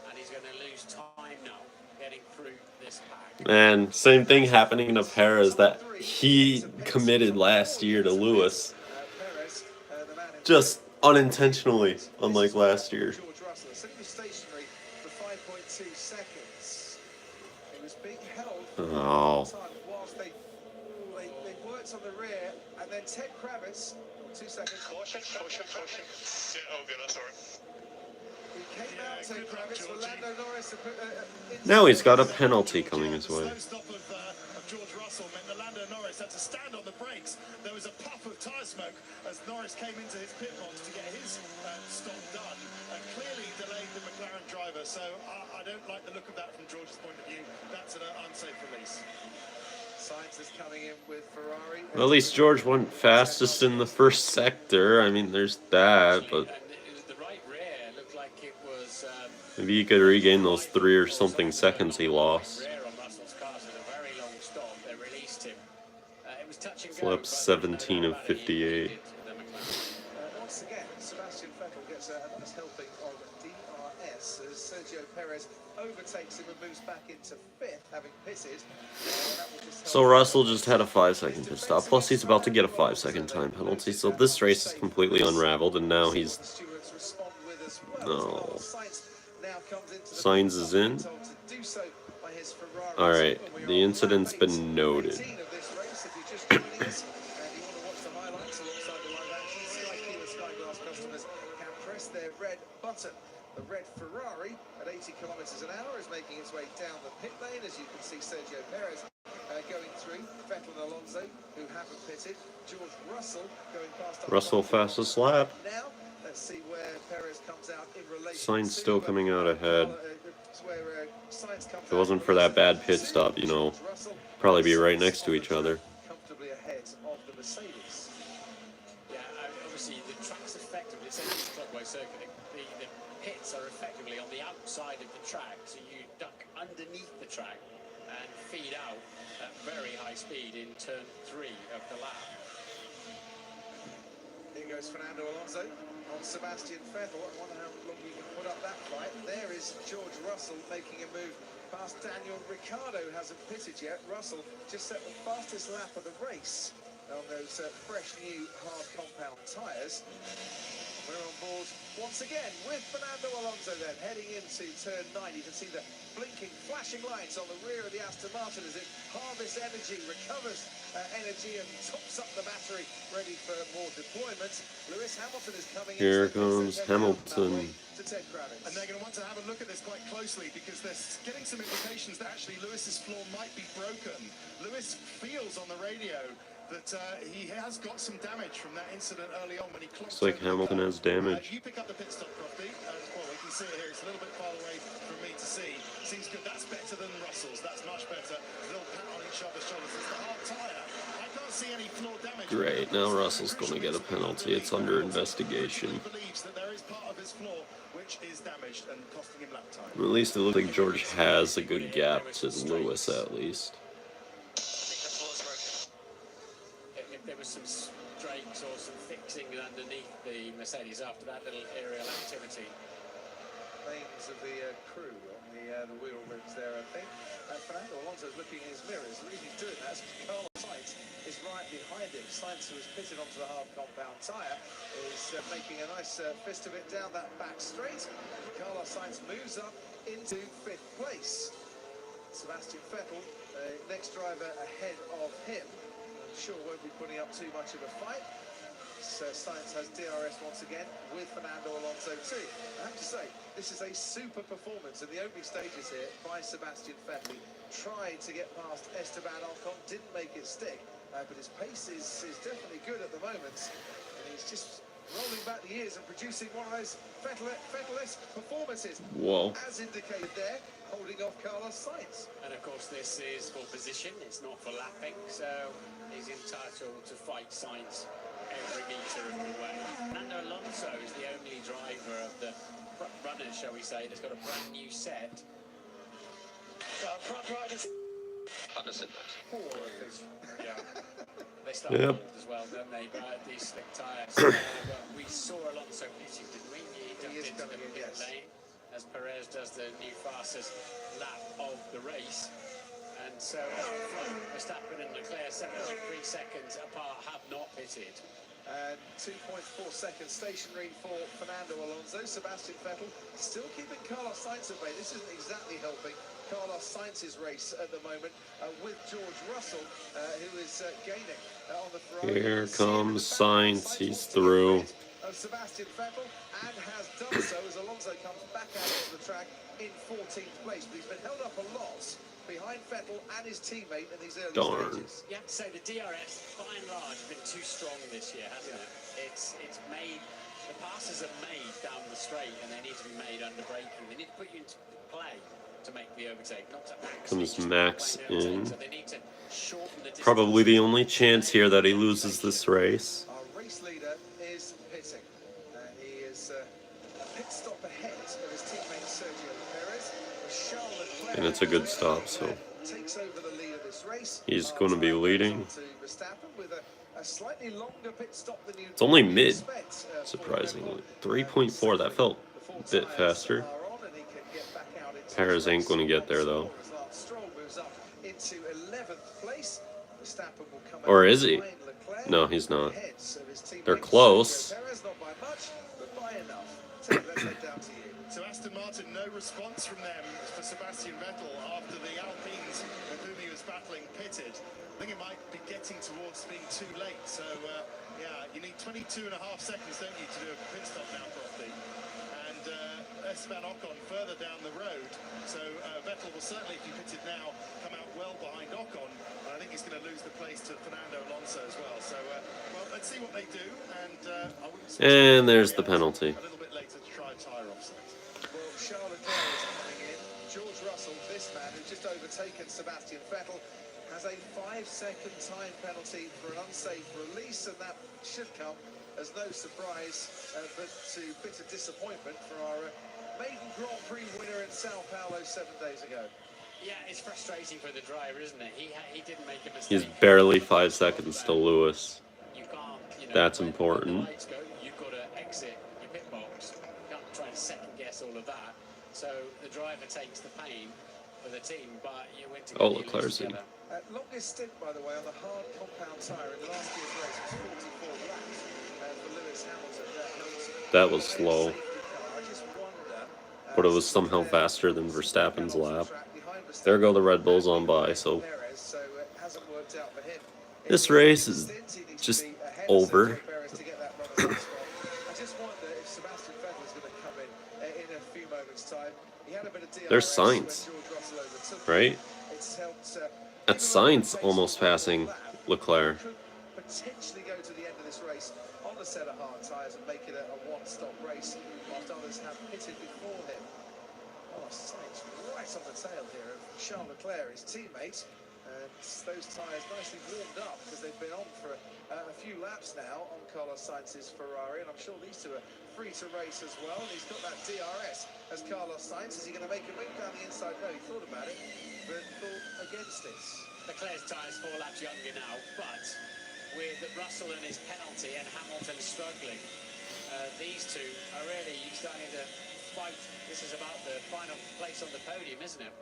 and he's going to lose time now getting through this pack. And same thing happening to Perez that he committed last year to Lewis. Perez, the man in Just unintentionally, unlike last year. George Russell, simply stationary for 5.2 seconds. It was being held Oh. whilst they worked on the rear, and then Ted Kravitz, 2 seconds. Caution. Yeah, oh, good, that's alright. He came out, Ted Kravitz, for Lando Norris. Now he's got a penalty coming his way. The slow stop of George Russell meant that Lando Norris had to stand on the brakes. There was a puff of tyre smoke as Norris came into his pit box to get his stop done, and clearly delayed the McLaren driver. So I don't like the look of that from George's point of view. That's an unsafe release. Sainz is coming in with Ferrari. Well, at least George went fastest in the first sector. I mean, there's that, but The right rear looked like it was maybe he could regain those 3 or something seconds he lost. rear on Russell's car, so a very long stop. They released him. It was touch and go. Flip but 17 no of doubt about it, 58. he did the McLaren. Once again, Sebastian Vettel gets a nice helping of DRS as Sergio Perez overtakes him and moves back into 5th, having pitted. That will just So Russell just had a 5-second pit stop, plus he's about to get a 5-second time penalty. So this race is completely unraveled, and now he's... stewards respond with as well. No. Sainz now comes into the Sainz is in. told to do so by his Ferrari. Alright, the incident's been noted. 18 of this race, if you're just joining us and you want to watch the highlights alongside the live action, Sky Q and Sky Glass customers can press their red button. The red Ferrari at 80 kilometers an hour is making its way down the pit lane, as you can see Sergio Perez going through. Vettel and Alonso, who haven't pitted. George Russell going past. Russell fastest lap. Now, let's see where Perez comes out in relation. Sainz to, still coming out ahead. where, Sainz comes If it wasn't for that bad pit stop, you know, probably be right next to each other. comfortably ahead of the Mercedes. Yeah, obviously the track's effectively, it's a clockwise circuit. The pits are effectively on the outside of the track, so you duck underneath the track and feed out at very high speed in turn 3 of the lap. Here goes Fernando Alonso on Sebastian Vettel. I wonder how long he can put up that fight. There is George Russell making a move past Daniel Ricciardo. Hasn't pitted yet. Russell just set the fastest lap of the race on those fresh new hard compound tyres. We're on board once again with Fernando Alonso then, heading into turn 9. You can see the blinking, flashing lights on the rear of the Aston Martin as it harvests energy, recovers energy and tops up the battery, ready for more deployment. Lewis Hamilton is coming in. Here comes Hamilton. To Ted Kravitz. And they're going to want to have a look at this quite closely, because they're getting some indications that actually Lewis's floor might be broken. Lewis feels on the radio that he has got some damage from that incident early on when he clocked. Looks like Hamilton has damage. You pick up the pit stop, Crofty. Well, we can see it here. It's a little bit far away from me to see. Seems good. That's better than Russell's. That's much better. A little pat on each other's shoulders. It's the hard tyre. I can't see any floor damage. Great, now Russell's going to get a penalty. It's under investigation. He believes that there is part of his floor which is damaged and costing him lap time. At least it looks like George has a good gap to Lewis, at least. If there was some strikes or some fixing underneath the Mercedes after that little aerial activity. Names of the crew on the wheel rims there, I think. Fernando Alonso's looking in his mirrors. The reason he's doing that is because Carlos Sainz is right behind him. Sainz, who has pitted onto the hard compound tyre, is making a nice fist of it down that back straight. Carlos Sainz moves up into 5th place. Sebastian Vettel, next driver ahead of him. I'm sure won't be putting up too much of a fight. Sainz has DRS once again with Fernando Alonso too. I have to say, this is a super performance in the opening stages here by Sebastian Vettel. He tried to get past Esteban Ocon, didn't make it stick, but his pace is definitely good at the moment, and he's just rolling back the years and producing one of those Vettel-esque performances. Whoa. As indicated there, holding off Carlos Sainz. And of course, this is for position, it's not for lapping, so he's entitled to fight Sainz every metre of the way. Fernando Alonso is the only driver of the runners, shall we say, that's got a brand new set. Front riders. Yeah. They start old as well, don't they? But these slick tyres. We saw Alonso pitching, didn't we? He jumped into the pit lane as Perez does the new fastest lap of the race. And so Verstappen and Leclerc 7.3 seconds apart have not pitted. And 2.4 seconds stationary for Fernando Alonso. Sebastian Vettel still keeping Carlos Sainz at bay. This isn't exactly helping Carlos Sainz's race at the moment with George Russell, who is gaining on the Ferrari. Here comes Sainz. He's through. Sebastian Vettel, and has done so as Alonso comes back out onto the track in 14th place. But he's been held up a lot behind Vettel and his teammate in these early stages. Yeah, so the DRS, by and large, has been too strong this year, hasn't it? It's made, the passes are made down the straight, and they need to be made under braking. They need to put you into play to make the overtake, not to actually Comes Max in. So they need to shorten the distance. Probably the only chance here that he loses this race. Our race leader is pitting. He is a pit stop ahead of his teammate Sergio Perez. Charles Leclerc, And it's a good stop, so takes over the lead of this race. he's going to be leading. To Verstappen with a slightly longer pit stop than you'd It's only mid, expect, surprisingly. 3.4, that felt a bit faster. Perez ain't going to get there, though. Or is he? No, he's not. They're close. So Aston Martin, no response from them for Sebastian Vettel after the Alpines with whom he was battling pitted. I think it might be getting towards being too late. So, yeah, you need 22.5 seconds, don't you, to do a pit stop now properly. And Esteban Ocon further down the road. So Vettel will certainly, if he pitted now, come out well behind Ocon. And I think he's going to lose the place to Fernando Alonso as well. So, well, let's see what they do. And I wouldn't And there's the penalty. a little bit later to try a tyre offset. Well, Charles Leclerc is coming in. George Russell, this man who's just overtaken Sebastian Vettel, has a 5-second time penalty for an unsafe release, and that should come as no surprise, but to bitter disappointment for our maiden Grand Prix winner in Sao Paulo 7 days ago. Yeah, it's frustrating for the driver, isn't it? He didn't make a mistake. He's barely 5 seconds to Lewis. You can't, you know, That's when important. the lights go, you've got to exit your pit box. You can't try and second guess all of that. So the driver takes the pain for the team, but you win together. Oh, Leclerc's in. Longest stint, by the way, on the hard compound tyre in last year's race was 44 laps for Lewis Hamilton. That was slow. I just wonder, But it was somehow faster than Verstappen's lap. There go the Red Bulls on by, so so it hasn't worked out for him. this race is just over. I just wonder if Sebastian Vettel is going to come in a few moments' time. He had a bit of DRS There's Sainz, when George Russell overtook him. right? It's helped, That's Sainz almost passing Leclerc. could potentially go to the end of this race on a set of hard tyres and make it a one-stop race, whilst others have pitted before him. Oh, Sainz right on the tail here of Charles Leclerc, his teammate. And those tyres nicely warmed up because they've been on for a few laps now on Carlos Sainz's Ferrari, and I'm sure these two are free to race as well. And he's got that DRS as Carlos Sainz. Is he going to make a move down the inside? No, he thought about it, but thought against it. Leclerc's tyres 4 laps younger now, but with Russell and his penalty and Hamilton struggling, these two are really starting to fight. This is about the final place on the podium, isn't it?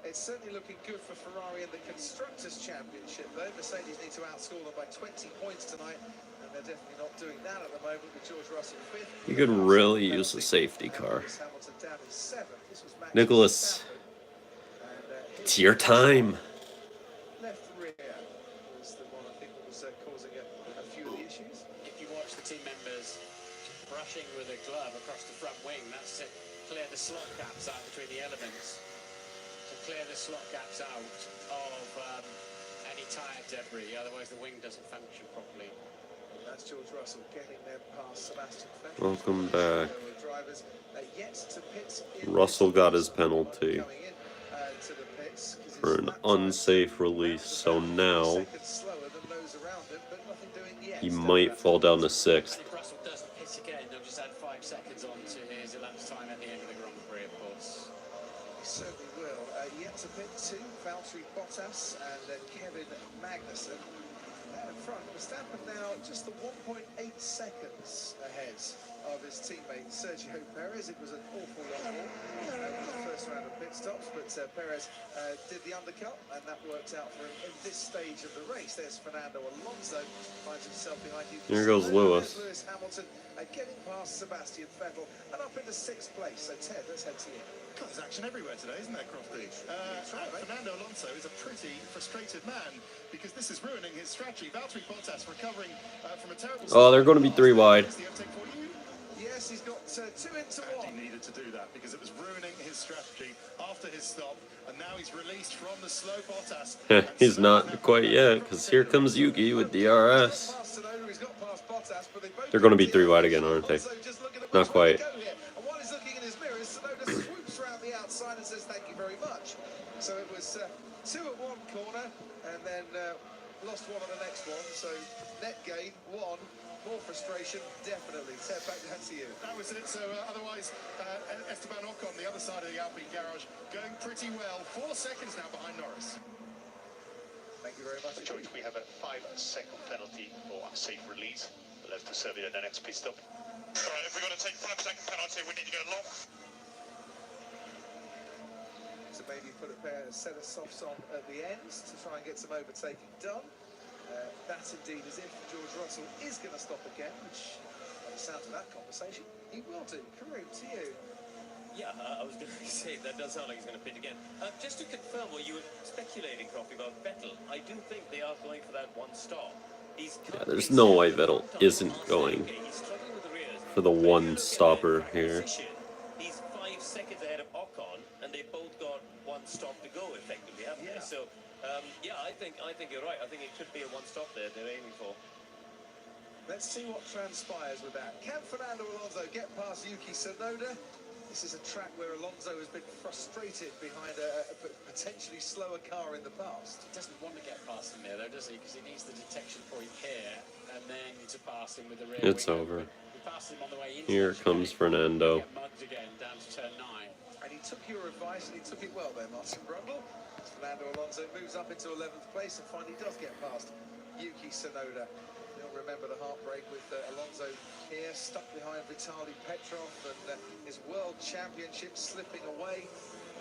It's certainly looking good for Ferrari in the Constructors' Championship, though. Mercedes need to outscore them by 20 points tonight, and they're definitely not doing that at the moment with George Russell 5th. You could really use a safety car. Hamilton down in 7th. This was Max Nicholas, Verstappen. And, it's your time. left rear was the one I think that was causing a few of the issues. If you watch the team members brushing with a glove across the front wing, that's to clear the slot gaps out between the elements. To clear the slot gaps out of any tyre debris, otherwise the wing doesn't function properly. That's George Russell getting there past Sebastian Vettel. Welcome back. Drivers yet to pit in Russell this got his race. penalty Coming in, to the pits, 'cause for his an lap time unsafe release, so about 3 now seconds slower than those around him, but nothing doing yet. he might fall down to 6th. If Russell doesn't pit again, they'll just add 5 seconds on to his elapsed time at the end of the Grand Prix, of course. He certainly will. Yet to pit 2, Valtteri Bottas and Kevin Magnussen. There in front, Verstappen now just the 1.8 seconds ahead of his teammate Sergio Perez. It was an awful long haul with the first round of pit stops, but Perez did the undercut, and that worked out for him in this stage of the race. There's Fernando Alonso, finds himself behind you. Here goes Lewis. Lewis Hamilton getting past Sebastian Vettel and up into 6th place. So Ted, let's head to you. God, there's action everywhere today, isn't there, Crofty? Fernando Alonso is a pretty frustrated man because this is ruining his strategy. Valtteri Bottas recovering from a terrible... Oh, they're going to be 3 wide. Yes, he's got 2 into 1. He needed to do that because it was ruining his strategy after his stop, and now he's released from the slow Bottas. He's not quite yet, because here comes Yuki with DRS. They're going to be 3 wide again, aren't they? Not quite. And while he's looking in his mirrors, Tsunoda swoops around the outside and says thank you very much. So it was 2 at one corner and then lost 1 on the next one. So net gain 1. More frustration, definitely. Ted, back down to you. That was it. So otherwise, Esteban Ocon, the other side of the Alpine garage, going pretty well. 4 seconds now behind Norris. Thank you very much. George, we have a 5-second penalty for unsafe release. We'll have to serve it at the next pit stop. All right, if we're going to take 5-second penalty, we need to go long. So maybe put a set of softs on at the ends to try and get some overtaking done. That's indeed as if George Russell is going to stop again, which, by the sound of that conversation, he will do. Kareem, to you. Yeah, I was going to say, that does sound like he's going to pit again. Just to confirm what you were speculating, Coffee, about Vettel, I do think they are going for that 1 stop. Yeah, there's no way Vettel isn't going for the 1 stopper here. He's 5 seconds ahead of Ocon, and they both got 1 stop to go, effectively, haven't they? So, yeah, I think you're right. I think it could be a 1 stop there they're aiming for. Let's see what transpires with that. Can Fernando Alonso get past Yuki Tsunoda? This is a track where Alonso has been frustrated behind a potentially slower car in the past. He doesn't want to get past him there, though, does he? Because he needs the detection point here, and then to pass him with the rear It's wing. over. He passed him on the way into Here the comes chicane. Fernando. Get mugged again, down to turn 9. And he took your advice and he took it well there, Martin Brundle. Fernando Alonso moves up into 11th place and finally does get past Yuki Tsunoda. You'll remember the heartbreak with Alonso here, stuck behind Vitaly Petrov, and his World Championship slipping away.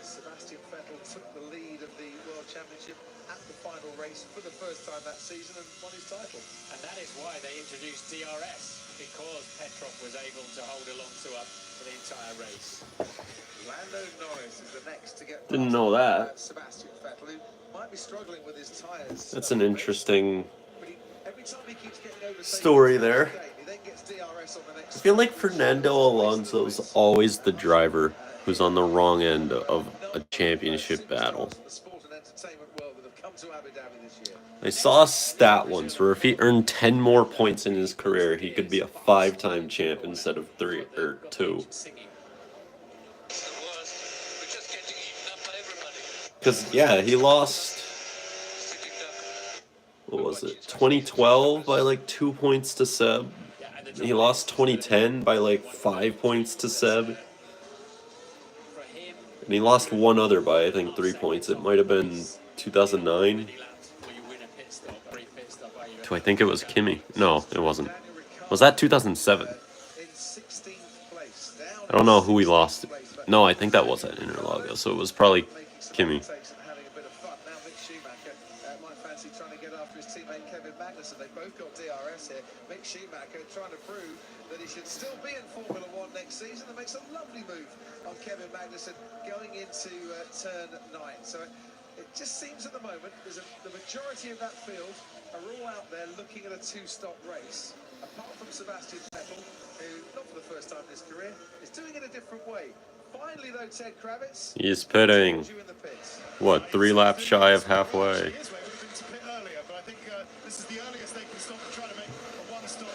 Sebastian Vettel took the lead of the World Championship at the final race for the first time that season and won his title. And that is why they introduced DRS, because Petrov was able to hold Alonso up for the entire race. Lando Norris is the next to get Didn't know that. Sebastian Vettel, who might be struggling with his tyres. That's an interesting Every time he keeps getting overtaken, story there. he then gets DRS on the next I feel like Fernando Alonso's always the driver who's on the wrong end of a championship battle. the sport and entertainment world that have come to Abu Dhabi this year. I saw a stat once where if he earned 10 more points in his career, he could be a 5-time champ instead of 3 or 2. Because, yeah, he lost, what was it, 2012 by like 2 points to Seb. He lost 2010 by like 5 points to Seb. And he lost one other by, I think, 3 points. It might have been 2009. I think it was Kimi. No, it wasn't. Was that 2007? I don't know who he lost to. No, I think that was at Interlagos, so it was probably Kimi. Having a bit of fun. Now Mick Schumacher might fancy trying to get after his teammate Kevin Magnussen. They both got DRS here. Mick Schumacher trying to prove that he should still be in Formula 1 next season and makes a lovely move on Kevin Magnussen going into turn 9. So it just seems at the moment the majority of that field are all out there looking at a 2-stop race. Apart from Sebastian Vettel, who, not for the first time in his career, is doing it a different way. Finally, though, Ted Kravitz, He's pitting, what, 3 laps shy of halfway. This is the earliest they can stop and try to make a 1-stop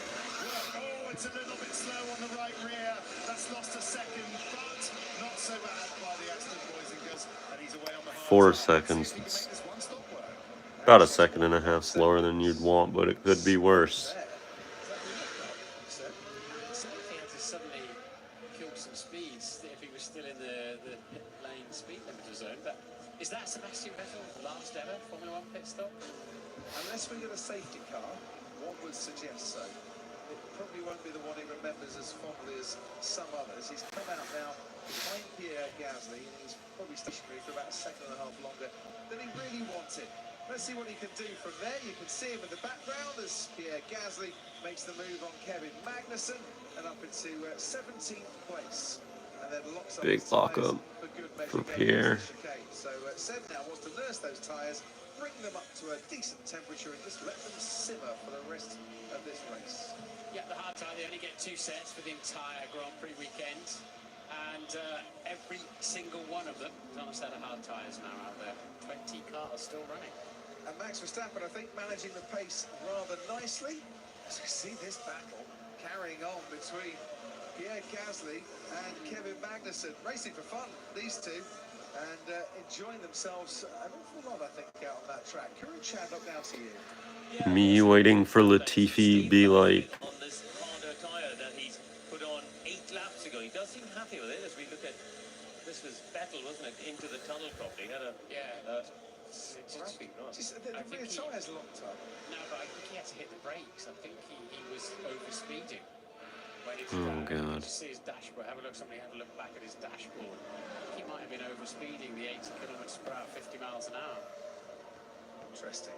4 seconds. It's about a second and a half slower than you'd want, but it could be worse. He had to suddenly kill some speeds if he was still in the pit lane speed limiter zone. But is that Sebastian Vettel's last ever Formula One pit stop? Unless we get a safety car, one would suggest so. It probably won't be the one he remembers as fondly as some others. He's come out now behind Pierre Gasly, and he's probably stationary for about a second and a half longer than he really wanted. Let's see what he can do from there. You can see him in the background as Pierre Gasly makes the move on Kevin Magnussen and up into 17th place. And then locks up Big his lock tyres up good for measure Pierre. So Seb now wants to nurse those tyres, bring them up to a decent temperature and just let them simmer for the rest of this race. Yeah, the hard tyre, they only get 2 sets for the entire Grand Prix weekend. And every single one of them has almost had a hard tyres now out there. 20 cars still running. And Max Verstappen, I think, managing the pace rather nicely. As we see this battle carrying on between Pierre Gasly and Kevin Magnussen. Racing for fun, these two, and enjoying themselves an awful lot, I think, out on that track. Kieran Chadlock, now to you. Me waiting for Latifi be like, On this harder tyre that he's put on 8 laps ago. He does seem happy with it as we look at, this was Vettel, wasn't it, into the tunnel properly. Had a scrappy run. The rear tyre's locked up. No, but I think he had to hit the brakes. I think he was over-speeding. oh god. Just see his dashboard. Somebody have a look back at his dashboard. He might have been over-speeding the 80 kilometers per hour, 50 miles an hour. Interesting.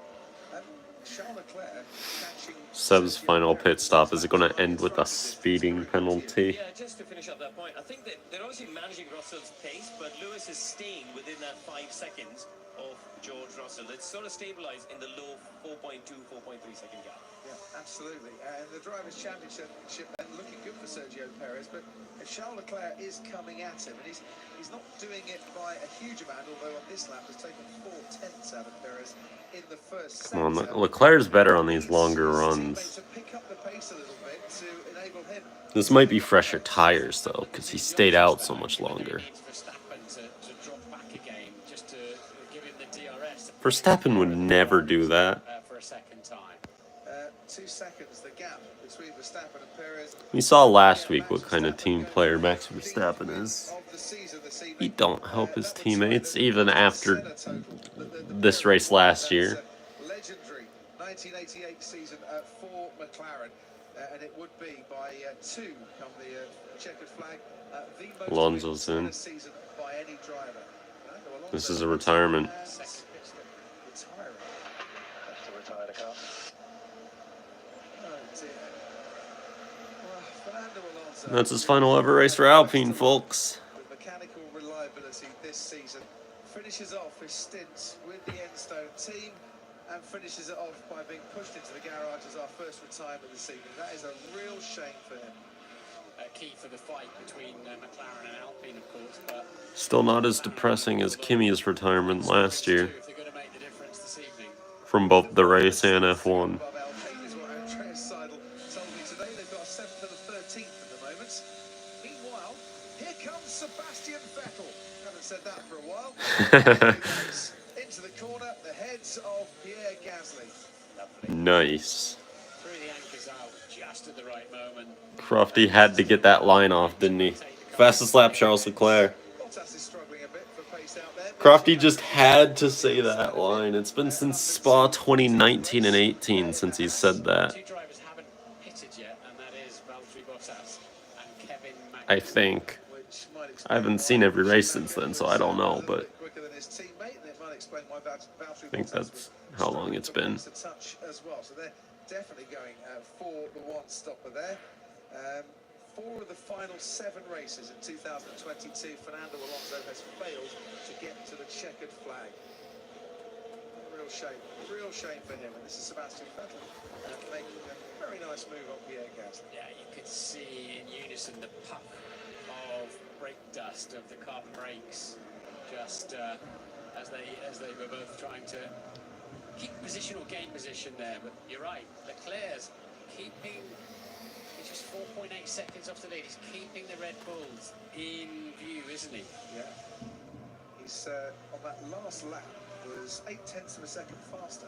Charles Leclerc catching Seb's final pit stop. Is it going to end with a speeding penalty? Yeah, just to finish up that point, I think that they're obviously managing Russell's pace, but Lewis is staying within that 5 seconds of George Russell. It's sort of stabilized in the low 4.2, 4.3 second gap. Yeah, absolutely. And the Drivers' Championship then looking good for Sergio Perez, but Charles Leclerc is coming at him, and he's not doing it by a huge amount, although on this lap has taken 4/10 out of Perez in the first Come on, sector. Leclerc's better on these longer runs. To pick up the pace a little bit to enable him. This might be fresher tires, though, because he stayed out so much longer. Needs Verstappen to drop back again, just to give him the DRS. Verstappen would never do that. For a second time. 2 seconds, the gap between Verstappen and Perez. We saw last week what kind of team player Max Verstappen is. Of the season this evening. He don't help his teammates, even after this race last year. Legendary 1988 season for McLaren, and it would be by 2 on the checkered flag. The most Alonso's wins in. a season by any driver. This is a retirement. Retiring. Have to retire the car. Oh dear. Well, Fernando Alonso. That's his final ever race for Alpine, folks. The mechanical reliability this season finishes off his stint with the Enstone team and finishes it off by being pushed into the garage as our first retirement this evening. That is a real shame for him. Key for the fight between McLaren and Alpine, of course, but Still not as depressing as Kimi's retirement last year, if they're going to make the difference this evening. from both the race and F1. Above Alpine is what Andreas Seidel told me today. They've got 7th and a 13th at the moment. Meanwhile, here comes Sebastian Vettel. Haven't said that for a while. Into the corner, the heads of Pierre Gasly. Nice. Threw the anchors out just at the right moment. Crofty had to get that line off, didn't he? Fastest lap, Charles Leclerc. Bottas is struggling a bit for pace out there. Crofty just had to say that line. It's been since Spa 2019 and 18 since he said that. 2 drivers haven't pitted yet, and that is Valtteri Bottas and Kevin Magnussen. I think. Which might explain I haven't seen every race since then, so I don't know, but quicker than his teammate, and it might explain why Valtteri I think Bottas that's how long it's been. was a touch as well. So they're definitely going for the one stopper there. 4 of the final 7 races in 2022, Fernando Alonso has failed to get to the checkered flag. Real shame for him. And this is Sebastian Vettel making a very nice move on Pierre Gasly. Yeah, you could see in unison the puff of brake dust of the carbon brakes, just as they were both trying to keep position or gain position there. But you're right, Leclerc's keeping. He's just 4.8 seconds off the lead. He's keeping the Red Bulls in view, isn't he? Yeah. He's on that last lap was 0.8 of a second faster.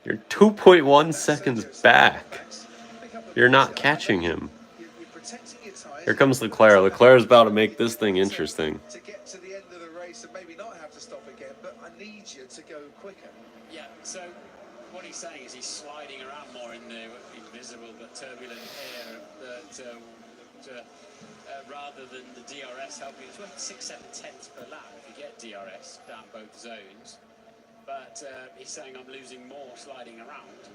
You're 2.1 seconds back. You're not catching him. Here comes Leclerc. Leclerc's about to make this thing interesting. To get to the end of the race and maybe not have to stop again, but I need you to go quicker. Yeah, so what he's saying is he's sliding around more in the invisible but turbulent air rather than the DRS helping. It's worth 6-7 tenths per lap if you get DRS down both zones. But he's saying I'm losing more sliding around.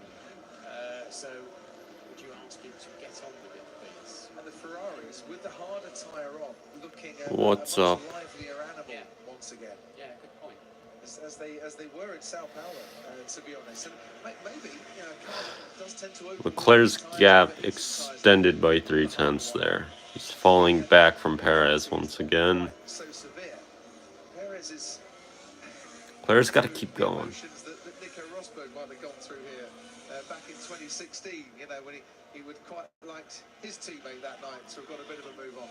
So would you ask him to get on with it, please? And the Ferraris, with the harder tyre on, looking at What's a much up? livelier animal once again. Yeah, good point. As they were in Sao Paulo, to be honest. And maybe, you know, car does tend to open. Leclerc's gap extended by 3 tenths there. He's falling back from Perez once again. So severe. Perez is. Leclerc's got to keep going. Emotions that Nico Rosberg might have gone through here back in 2016. You know, when he would quite liked his teammate that night to have got a bit of a move on.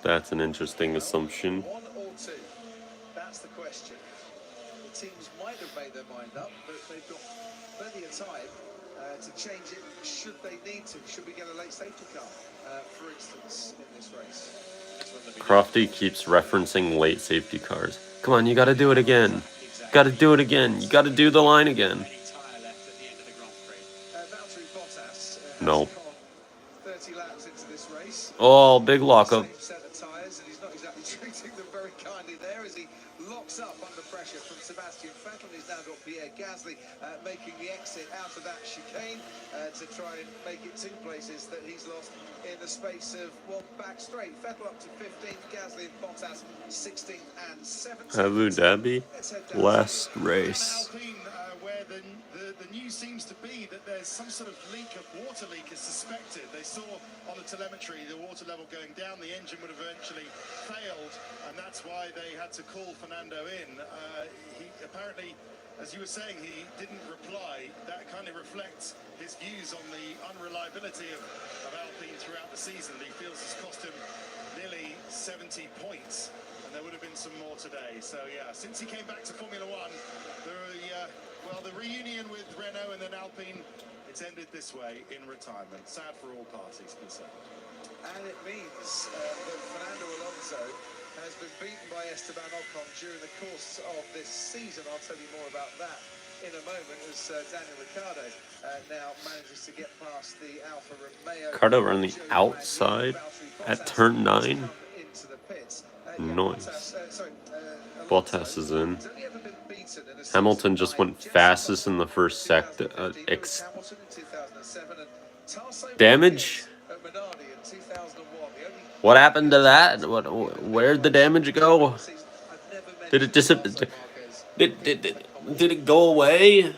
That's an interesting assumption. 1 or 2? That's the question. The teams might have made their mind up, but they've got plenty of time to change it should they need to. Should we get a late safety car, for instance, in this race? Crofty keeps referencing late safety cars. Come on, you got to do it again. You got to do it again. You got to do the line again. Valtteri Bottas No. 30 laps into this race. Oh, big lockup. Same set of tyres, and he's not exactly treating them very kindly there as he locks up under pressure from Sebastian Vettel. He's now got Pierre Gasly making the exit out of that chicane to try and make it 2 places that he's lost in the space of 1 back straight. Vettel up to 15th, Gasly and Bottas 16th and 17th. Abu Dhabi, last race. Alpine, where the news seems to be that there's some sort of leak, of water leak is suspected. They saw on the telemetry the water level going down, the engine would have eventually failed, and that's why they had to call Fernando in. He apparently, as you were saying, he didn't reply. That kind of reflects his views on the unreliability of Alpine throughout the season. He feels it's cost him nearly 70 points, and there would have been some more today. So yeah, since he came back to Formula One, the reunion with Renault and then Alpine, it's ended this way in retirement. Sad for all parties concerned. And it means that Fernando Alonso has been beaten by Esteban Ocon during the course of this season. I'll tell you more about that in a moment as Daniel Ricciardo now manages to get past the Alfa Romeo. Ricciardo on the outside at turn 9. Into the pits. Nice. Bottas is in. Hamilton just went fastest in the first sector. Damage? What happened to that? Where'd the damage go? Did it disappear? Did it go away?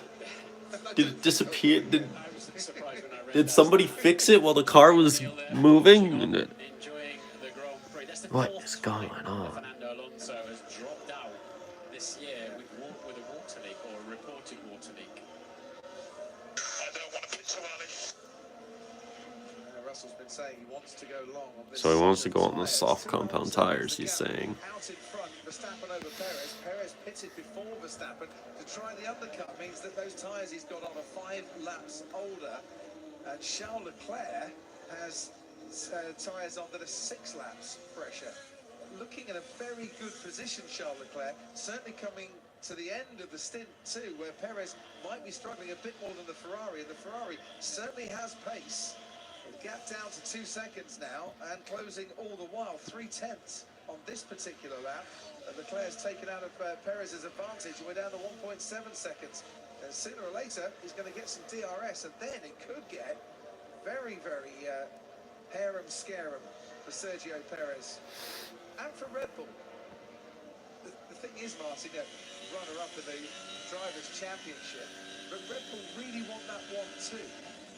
Did it disappear? Did somebody fix it while the car was moving? What is going on? Fernando Alonso has dropped out this year with a water leak or a reported water leak. I don't want to pit too early. Russell's been saying he wants to go long on this. So he wants to go on the soft compound tires, he's saying. Out in front, Verstappen over Perez. Perez pitted before Verstappen to try the undercut. Means that those tyres he's got on are 5 laps older. And Charles Leclerc has tyres on that are 6 laps fresher. Looking in a very good position, Charles Leclerc. Certainly coming to the end of the stint too, where Perez might be struggling a bit more than the Ferrari, and the Ferrari certainly has pace. The gap down to 2 seconds now, and closing all the while 3 tenths on this particular lap. And Leclerc's taken out of Perez's advantage, and we're down to 1.7 seconds. And sooner or later, he's going to get some DRS, and then it could get very, very harem-scarum for Sergio Perez. And for Red Bull. The thing is, Martin, runner-up in the Drivers' Championship, but Red Bull really want that one too,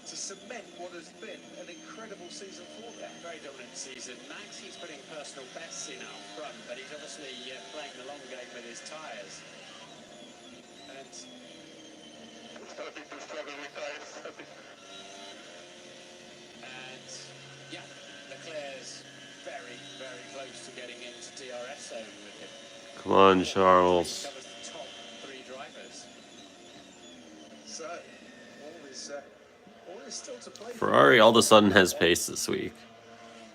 to cement what has been an incredible season for them. Very dominant season. Max, he's putting personal bests in out front, but he's obviously playing the long game with his tyres. And starting to struggle with tires. And yeah, Leclerc's very, very close to getting into DRS zone with him. Come on, Charles. Covers the top 3 drivers. So, all is still to play for. Ferrari all of a sudden has pace this week.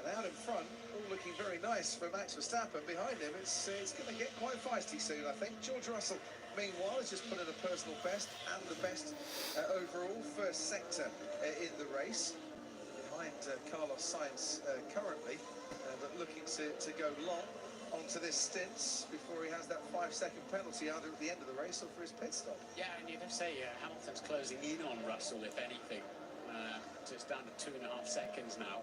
And out in front, all looking very nice for Max Verstappen. Behind him, it's going to get quite feisty soon, I think. George Russell, meanwhile, has just put in a personal best and the best overall first sector in the race. Behind Carlos Sainz currently, but looking to go long onto this stint before he has that 5-second penalty either at the end of the race or for his pit stop. Yeah, and you can say Hamilton's closing in on Russell, if anything. So it's down to 2.5 seconds now.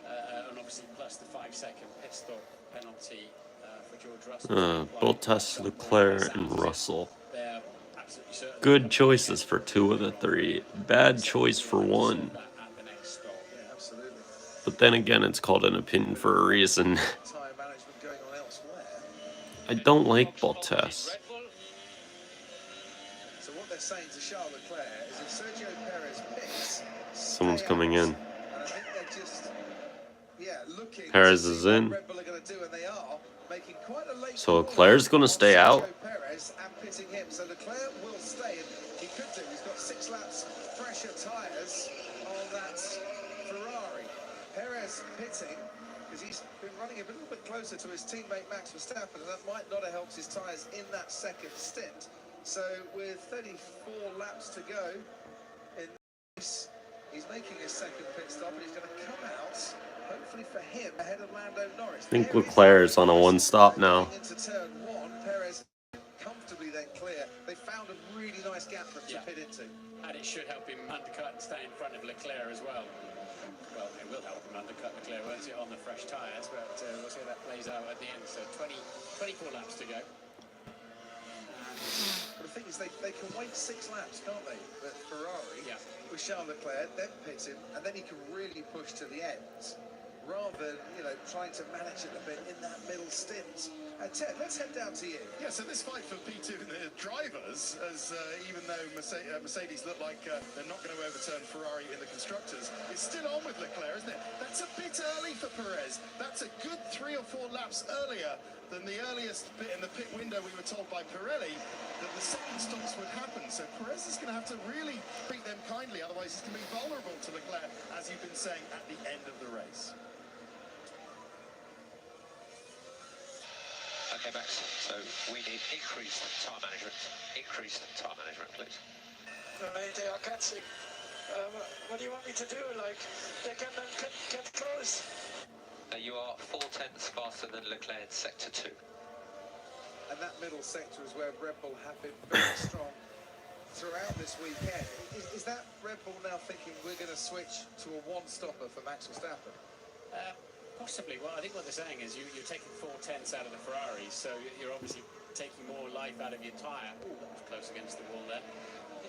And obviously plus the 5-second pit stop penalty for George Russell. Bottas, Leclerc, and Russell. They're absolutely certain. Good choices for 2 of the 3. Bad choice for 1. At the next stop. Yeah, absolutely. But then again, it's called an opinion for a reason. Tyre management going on elsewhere. I don't like Bottas. So what they're saying to Charles Leclerc is if Sergio Perez picks, Someone's stay coming out. in. And I think they're just, looking Perez to is see what in. Red Bull are going to do, and they are making quite a late So call Leclerc's gonna on stay Sergio out? Perez and pitting him. So Leclerc will stay, and he could do. He's got 6 laps fresher tyres on that Ferrari. Perez pitting because he's been running a little bit closer to his teammate Max Verstappen, and that might not have helped his tyres in that second stint. So with 34 laps to go in this, he's making his second pit stop, and he's going to come out, hopefully for him, ahead of Lando Norris. I think Leclerc is on a 1-stop now. Into turn 1, Perez comfortably then clear. They found a really nice gap for him to pit into. And it should help him undercut and stay in front of Leclerc as well. Well, it will help him undercut Leclerc, won't it, on the fresh tyres, but we'll see how that plays out at the end. So 24 laps to go. But the thing is, they can wait 6 laps, can't they? But Ferrari, with Charles Leclerc, then pit him, and then he can really push to the end, rather than, trying to manage it a bit in that middle stint. Ted, let's head down to you. Yeah, so this fight for P2 and the drivers, as even though Mercedes look like they're not going to overturn Ferrari in the constructors, it's still on with Leclerc, isn't it? That's a bit early for Perez. That's a good 3 or 4 laps earlier than the earliest bit in the pit window we were told by Pirelli that the second stops would happen. So Perez is going to have to really treat them kindly, otherwise he's going to be vulnerable to Leclerc, as you've been saying, at the end of the race. Okay, Max, so we need increased tyre management. Increased tyre management, please. They are catching. What do you want me to do? Like, they can get close. You are 4/10 faster than Leclerc in sector 2. And that middle sector is where Red Bull have been very strong throughout this weekend. Is that Red Bull now thinking we're going to switch to a one-stopper for Max Verstappen? Possibly. Well, I think what they're saying is you're taking 4/10 out of the Ferrari, so you're obviously taking more life out of your tyre. Oh, that was close against the wall there.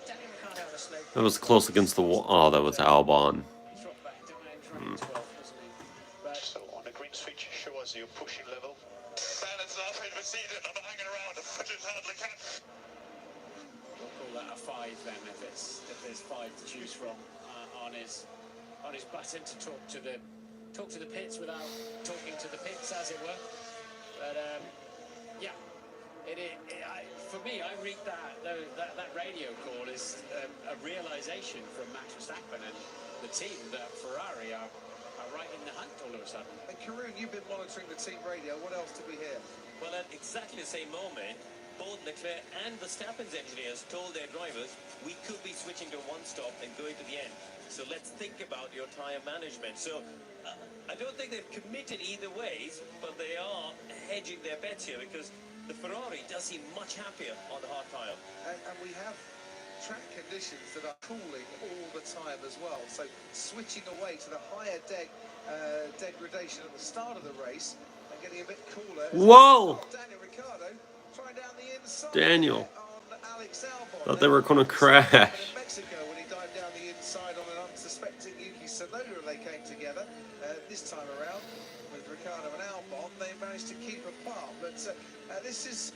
Daniel Ricciardo had a slow. That was close against the wall. Oh, that was Albon. He dropped back into 12th, wasn't he? But So on the green switch, show us your pushing level. Balance off in the season, I'm not hanging around. Push as hard as I can. we'll call that a 5 then, if there's 5 to choose from on his button to talk to the pits without talking to the pits, as it were. But yeah, for me, I read that radio call as a realization from Max Verstappen and the team that Ferrari are right in the hunt all of a sudden. And Karun, you've been monitoring the team radio. What else did we hear? Well, at exactly the same moment, both Leclerc and Verstappen's engineers told their drivers, we could be switching to one stop and going to the end. So let's think about your tyre management. So I don't think they've committed either ways, but they are hedging their bets here because the Ferrari does seem much happier on the hard tyre. And we have track conditions that are cooling all the time as well. So switching away to the higher degradation at the start of the race and getting a bit cooler. Whoa! Daniel Ricciardo trying down the inside. Daniel. On Alex Albon. Thought they were going to crash. In Mexico when he dived down the inside on an unsuspecting Yuki Tsunoda, they came together. This time around with Ricciardo and Albon, they managed to keep apart. But this is,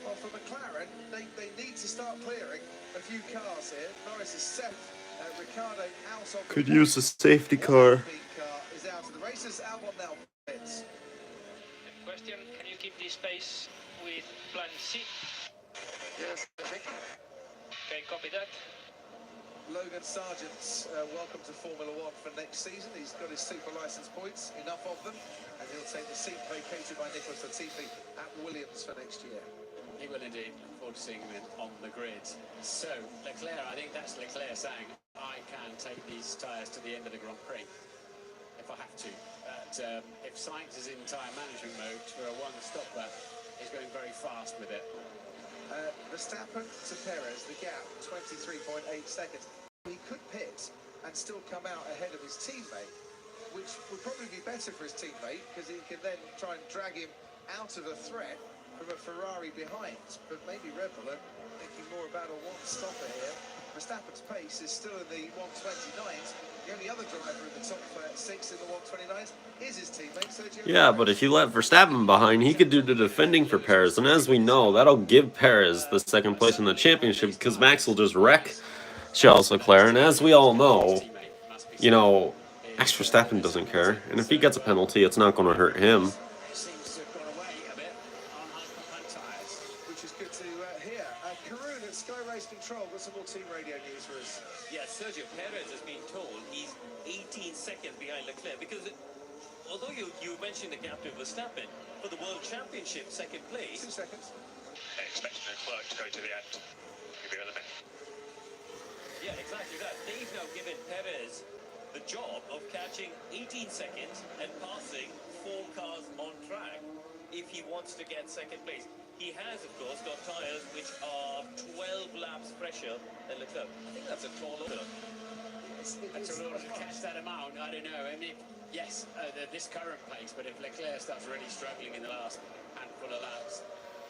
well, for McLaren, they need to start clearing a few cars here. Norris is 7th. Ricardo out of Could use a safety car. car is out of the races. Albon now pits. Question, can you keep this pace with plan C? Yes, I think. Okay, copy that. Logan Sargent's welcome to Formula One for next season. He's got his super license points, enough of them, and he'll take the seat vacated by Nicholas Latifi at Williams for next year. He will indeed. Look forward to seeing him on the grid. So, Leclerc, I think that's Leclerc saying, I can take these tyres to the end of the Grand Prix if I have to. But if Sainz is in tyre management mode for a one-stopper, he's going very fast with it. Verstappen to Perez, the gap, 23.8 seconds. He could pit and still come out ahead of his teammate, which would probably be better for his teammate because he can then try and drag him out of a threat from a Ferrari behind. But maybe Red Bull are thinking more about a one-stopper here. Verstappen's pace is still in the 129s. The only other driver in the top 6 in the 129s is his teammate Sergio. Yeah, but if you let Verstappen behind, he could do the defending for Perez. And as we know, that'll give Perez the second place in the championship because Max will just wreck Charles Leclerc. And as we all know, you know, Max Verstappen doesn't care. And if he gets a penalty, it's not going to hurt him. Seems to have gone away a bit on high tyres. Which is good to hear. Karun at Sky Race Control got some more team radio news for us. Yeah, Sergio Perez has been told he's 18 seconds behind Leclerc because although you mentioned the gap to Verstappen, for the World Championship, second place. 2 seconds. Expecting Leclerc to go to the end. Give you a minute. Yeah, exactly that. They've now given Perez the job of catching 18 seconds and passing 4 cars on track if he wants to get second place. He has, of course, got tyres which are 12 laps fresher than Leclerc. I think that's a tall order. That's a order to catch that amount. I don't know. I mean, yes, this current pace, but if Leclerc starts really struggling in the last handful of laps,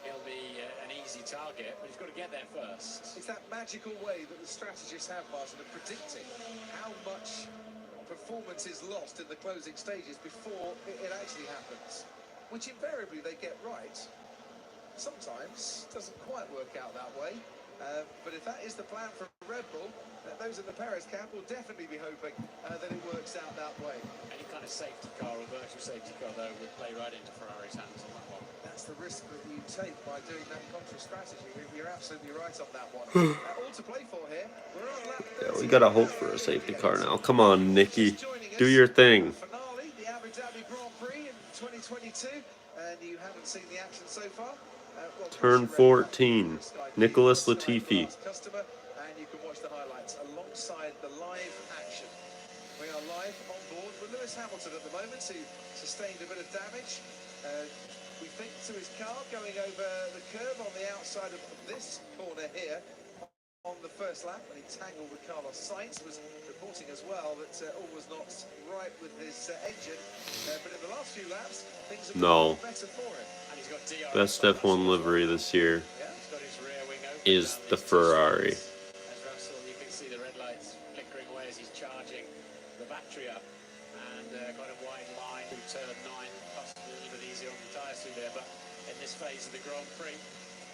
he'll be an easy target, but he's got to get there first. It's that magical way that the strategists have, Martin, of predicting how much performance is lost in the closing stages before it actually happens, which invariably they get right. Sometimes doesn't quite work out that way, but if that is the plan for Red Bull, those in the Perez camp will definitely be hoping that it works out that way. Any kind of safety car or virtual safety car, though, would play right into Ferrari's hands on that one. That's the risk that you take by doing that contra strategy. You're absolutely right on that one. All to play for here. We're on lap 30. Yeah, we gotta hope for a safety car now. Come on, Nicky. Do your thing. Finale, the Abu Dhabi Grand Prix in 2022, and you haven't seen the action so far. Turn 14. Nicholas Latifi. Customer, and you can watch the highlights alongside the live action. We are live on board with Lewis Hamilton at the moment, who sustained a bit of damage. We think to his car going over the curb on the outside of this corner here on the first lap, and he tangled with Carlos Sainz. Was reporting as well that all was not right with his engine, but in the last few laps things have been better for him. And he's got DRS. Best F1 livery this year Yeah, he's got his rear wing open. is the Ferrari. As Russell, you can see the red lights flickering away as he's charging the battery up, and got a wide line through turn 9, possibly a little bit easier on the tyres through there, but in this phase of the Grand Prix,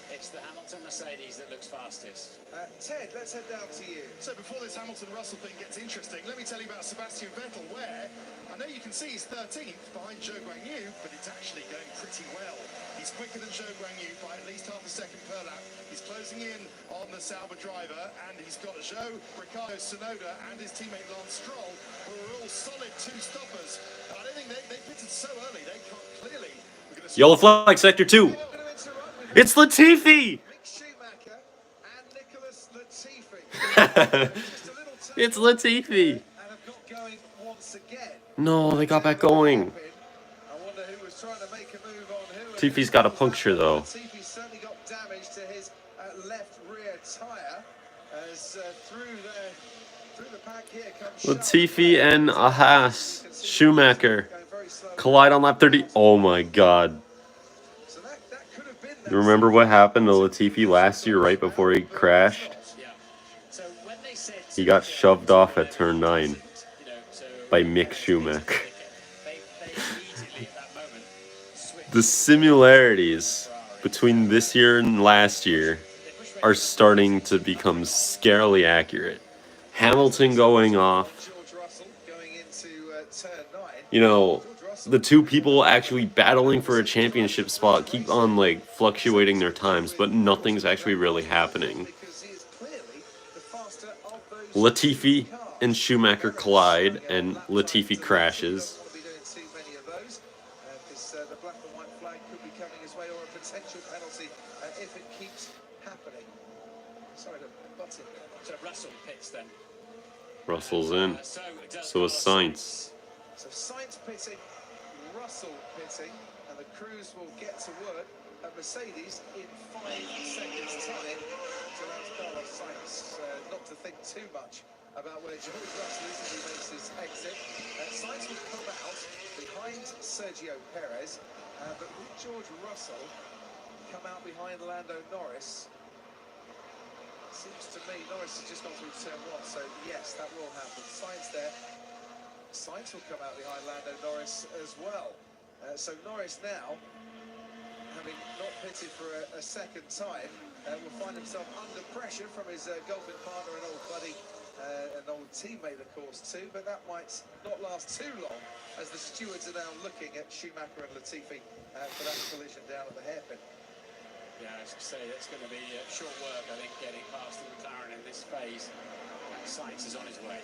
it's the Hamilton Mercedes that looks fastest. Ted, let's head down to you. So before this Hamilton-Russell thing gets interesting, let me tell you about Sebastian Vettel, where I know you can see he's 13th behind Zhou Guanyu, but it's actually going pretty well. He's quicker than Zhou Guanyu by at least half a second per lap. He's closing in on the Sauber driver, and he's got Zhou, Ricciardo, Tsunoda, and his teammate Lance Stroll, who are all solid 2 stoppers. I don't think they pitted so early. They can't clearly. Yellow flag, sector 2. It's Latifi! Mick Schumacher and Nicholas Latifi. It's Latifi. And have got going once again. No, they got back going. I wonder who was trying to make a move on who. Latifi's got a puncture though. Latifi certainly got damage to his left rear tyre as through the pack here comes Latifi and a Haas. Schumacher collide on lap 30. Oh my god. So that could have been You remember what happened to Latifi last year right before he crashed? Yeah. So when they said He got shoved off at turn 9 by Mick Schumacher. they immediately at that moment switched The similarities between this year and last year are starting to become scarily accurate. Hamilton going off. George Russell going into turn 9. You know, the two people actually battling for a championship spot keep on like fluctuating their times, but nothing's actually really happening. Because he is clearly the faster of those Latifi two cars. and Schumacher collide, and Latifi crashes. Don't want to be doing too many of those, because the black and white flag could be coming his way, or a potential penalty if it keeps happening. Sorry to butt in there. So Russell pits then. Russell's in. So is Sainz. So Sainz pitting, Russell pitting, and the crews will get to work at Mercedes in 5 seconds' time. So that's Carlos Sainz not to think too much about where George Russell is as he makes his exit. Sainz will come out behind Sergio Perez, but will George Russell come out behind Lando Norris? Seems to me Norris has just gone through turn 1, so yes, that will happen. Sainz there. Sainz will come out behind Lando Norris as well. So Norris now, having not pitted for a second time, will find himself under pressure from his golfing partner and old buddy, an old teammate, of course, too. But that might not last too long, as the stewards are now looking at Schumacher and Latifi for that collision down at the hairpin. Yeah, I was going to say that's going to be short work, I think, getting past the McLaren in this phase. And Sainz is on his way.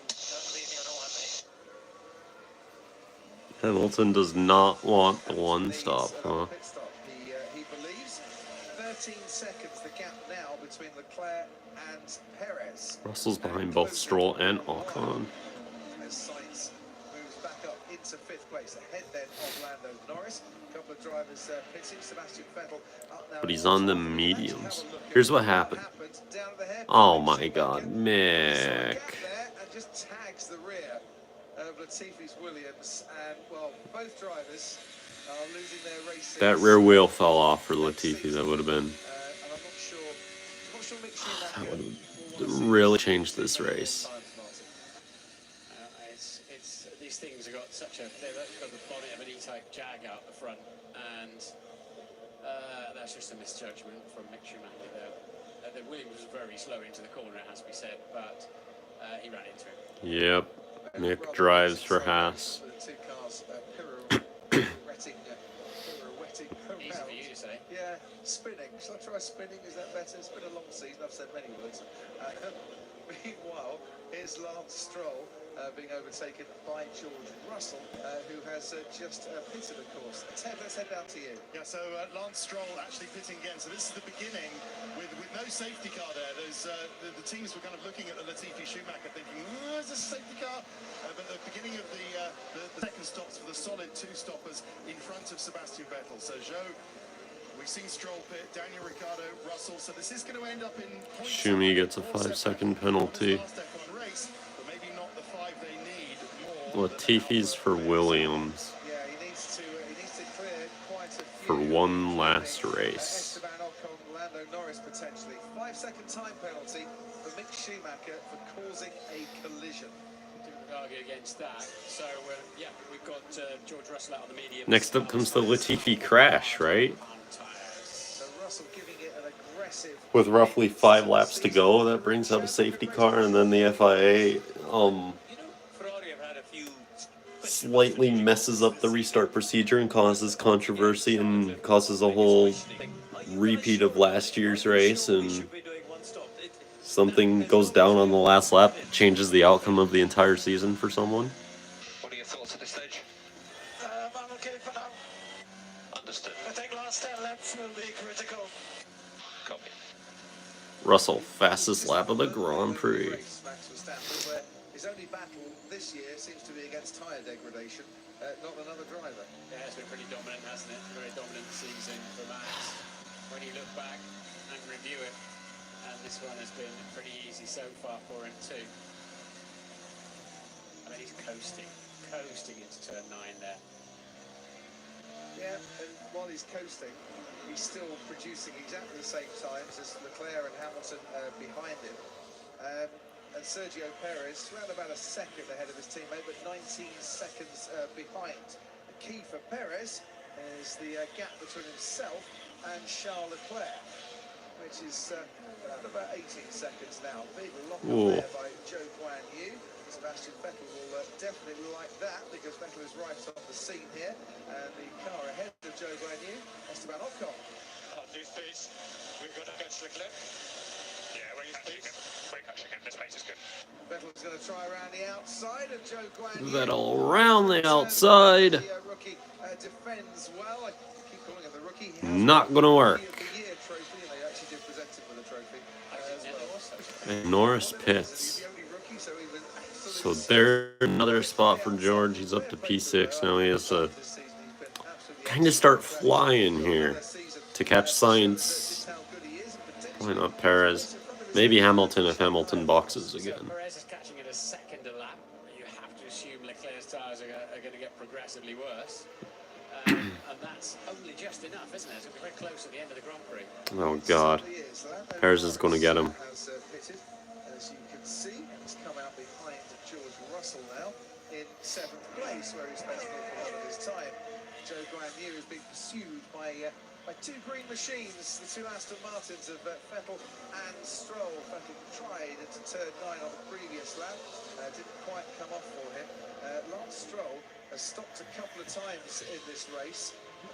Don't leave me on a one, mate. Hamilton does not want the one stop, huh? Pit stop. He believes 13 seconds the gap now between Leclerc and Perez. Russell's behind both Stroll and Ocon. As Sainz moves back up into 5th place, ahead then of Lando Norris. A couple of drivers pitting. Sebastian Vettel up now. But he's on the mediums. Here's what happened. Oh my god, Mick. And just tags the rear of Latifi's Williams, and well, both drivers are losing their races. That rear wheel fell off for Latifi. That would have been. And I'm not sure Mick Schumacher That would have really changed this race. It's these things have got such a. They've got the bonnet of an E-type Jag out the front, and that's just a misjudgment from Mick Schumacher there. The Williams was very slow into the corner, it has to be said, but he ran into it. Yep. Mick drives for Haas. The two cars pirouetting Easy for you to say. Yeah, spinning. Shall I try spinning? Is that better? It's been a long season. I've said many words. Meanwhile, here's Lance Stroll being overtaken by George Russell, who has just pitted, of course. Ted, let's head down to you. Yeah, so Lance Stroll actually pitting again. So this is the beginning with no safety car there. There's the teams were kind of looking at the Latifi Schumacher thinking, is this a safety car? But the beginning of the second stops for the solid 2 stoppers in front of Sebastian Vettel. So Joe, we've seen Stroll pit, Daniel Ricciardo, Russell. So this is going to end up in points. Schumi gets a 5-second penalty. Race, but maybe not the 5 they need. More Latifi's for Williams Yeah, he needs to clear quite a few. for one last race. Esteban Ocon, Lando Norris potentially. 5-second time penalty for Mick Schumacher for causing a collision. Didn't argue against that. So, yeah, we've got George Russell out on the medium. Next up comes the Latifi crash, right? So Russell giving it an aggressive. With roughly 5 laps to go, that brings up a safety car, and then the FIA Ferrari have had a few slightly messes up the restart procedure and causes controversy and causes a whole repeat of last year's race, and something goes down on the last lap, changes the outcome of the entire season for someone. What are your thoughts at this stage? I'm okay for now. Understood. I think last 10 laps will be critical. Copy. Russell, fastest lap of the Grand Prix. Max Verstappen, where his only battle this year seems to be against tyre degradation, not another driver. Yeah, it's been pretty dominant, hasn't it? Very dominant season for Max. When you look back and review it, and this one has been pretty easy so far for him too. I mean, he's coasting into turn 9 there. Yeah, and while he's coasting, he's still producing exactly the same times as Leclerc and Hamilton behind him. And Sergio Perez, around about a second ahead of his teammate, but 19 seconds behind. The key for Perez is the gap between himself and Charles Leclerc, which is around about 18 seconds now. Big lock up there by Zhou Guanyu. Sebastian Vettel will definitely like that, because Vettel is right on the scene here, and the car ahead of Zhou Guanyu, Esteban Ocon. On new space, we've got to catch Leclerc. Yeah, we're catching him. This pace is good. Vettel's going to try around the outside, and Zhou Guanyu. Vettel around the outside. The rookie defends well. I keep calling him the rookie. Not gonna work. Year trophy, and they actually did present him with a trophy as well. And Norris pits. So there's another spot for George. He's up to P6 now. He has to kind of start flying here to catch Sainz. Why not Perez? Maybe Hamilton if Hamilton boxes again. Perez is catching it a second a lap. You have to assume Leclerc's tyres are going to get progressively worse. And that's only just enough, isn't it? It's going to be very close at the end of the Grand Prix. Oh, God. Perez is going to get him. As you can see, he's come out behind George Russell now in 7th place, where he spends an awful lot of his time. Zhou Guanyu is being pursued by two green machines, the two Aston Martins of Vettel and Stroll. Vettel tried into turn 9 on the previous lap, didn't quite come off for him. Lance Stroll has stopped a couple of times in this race.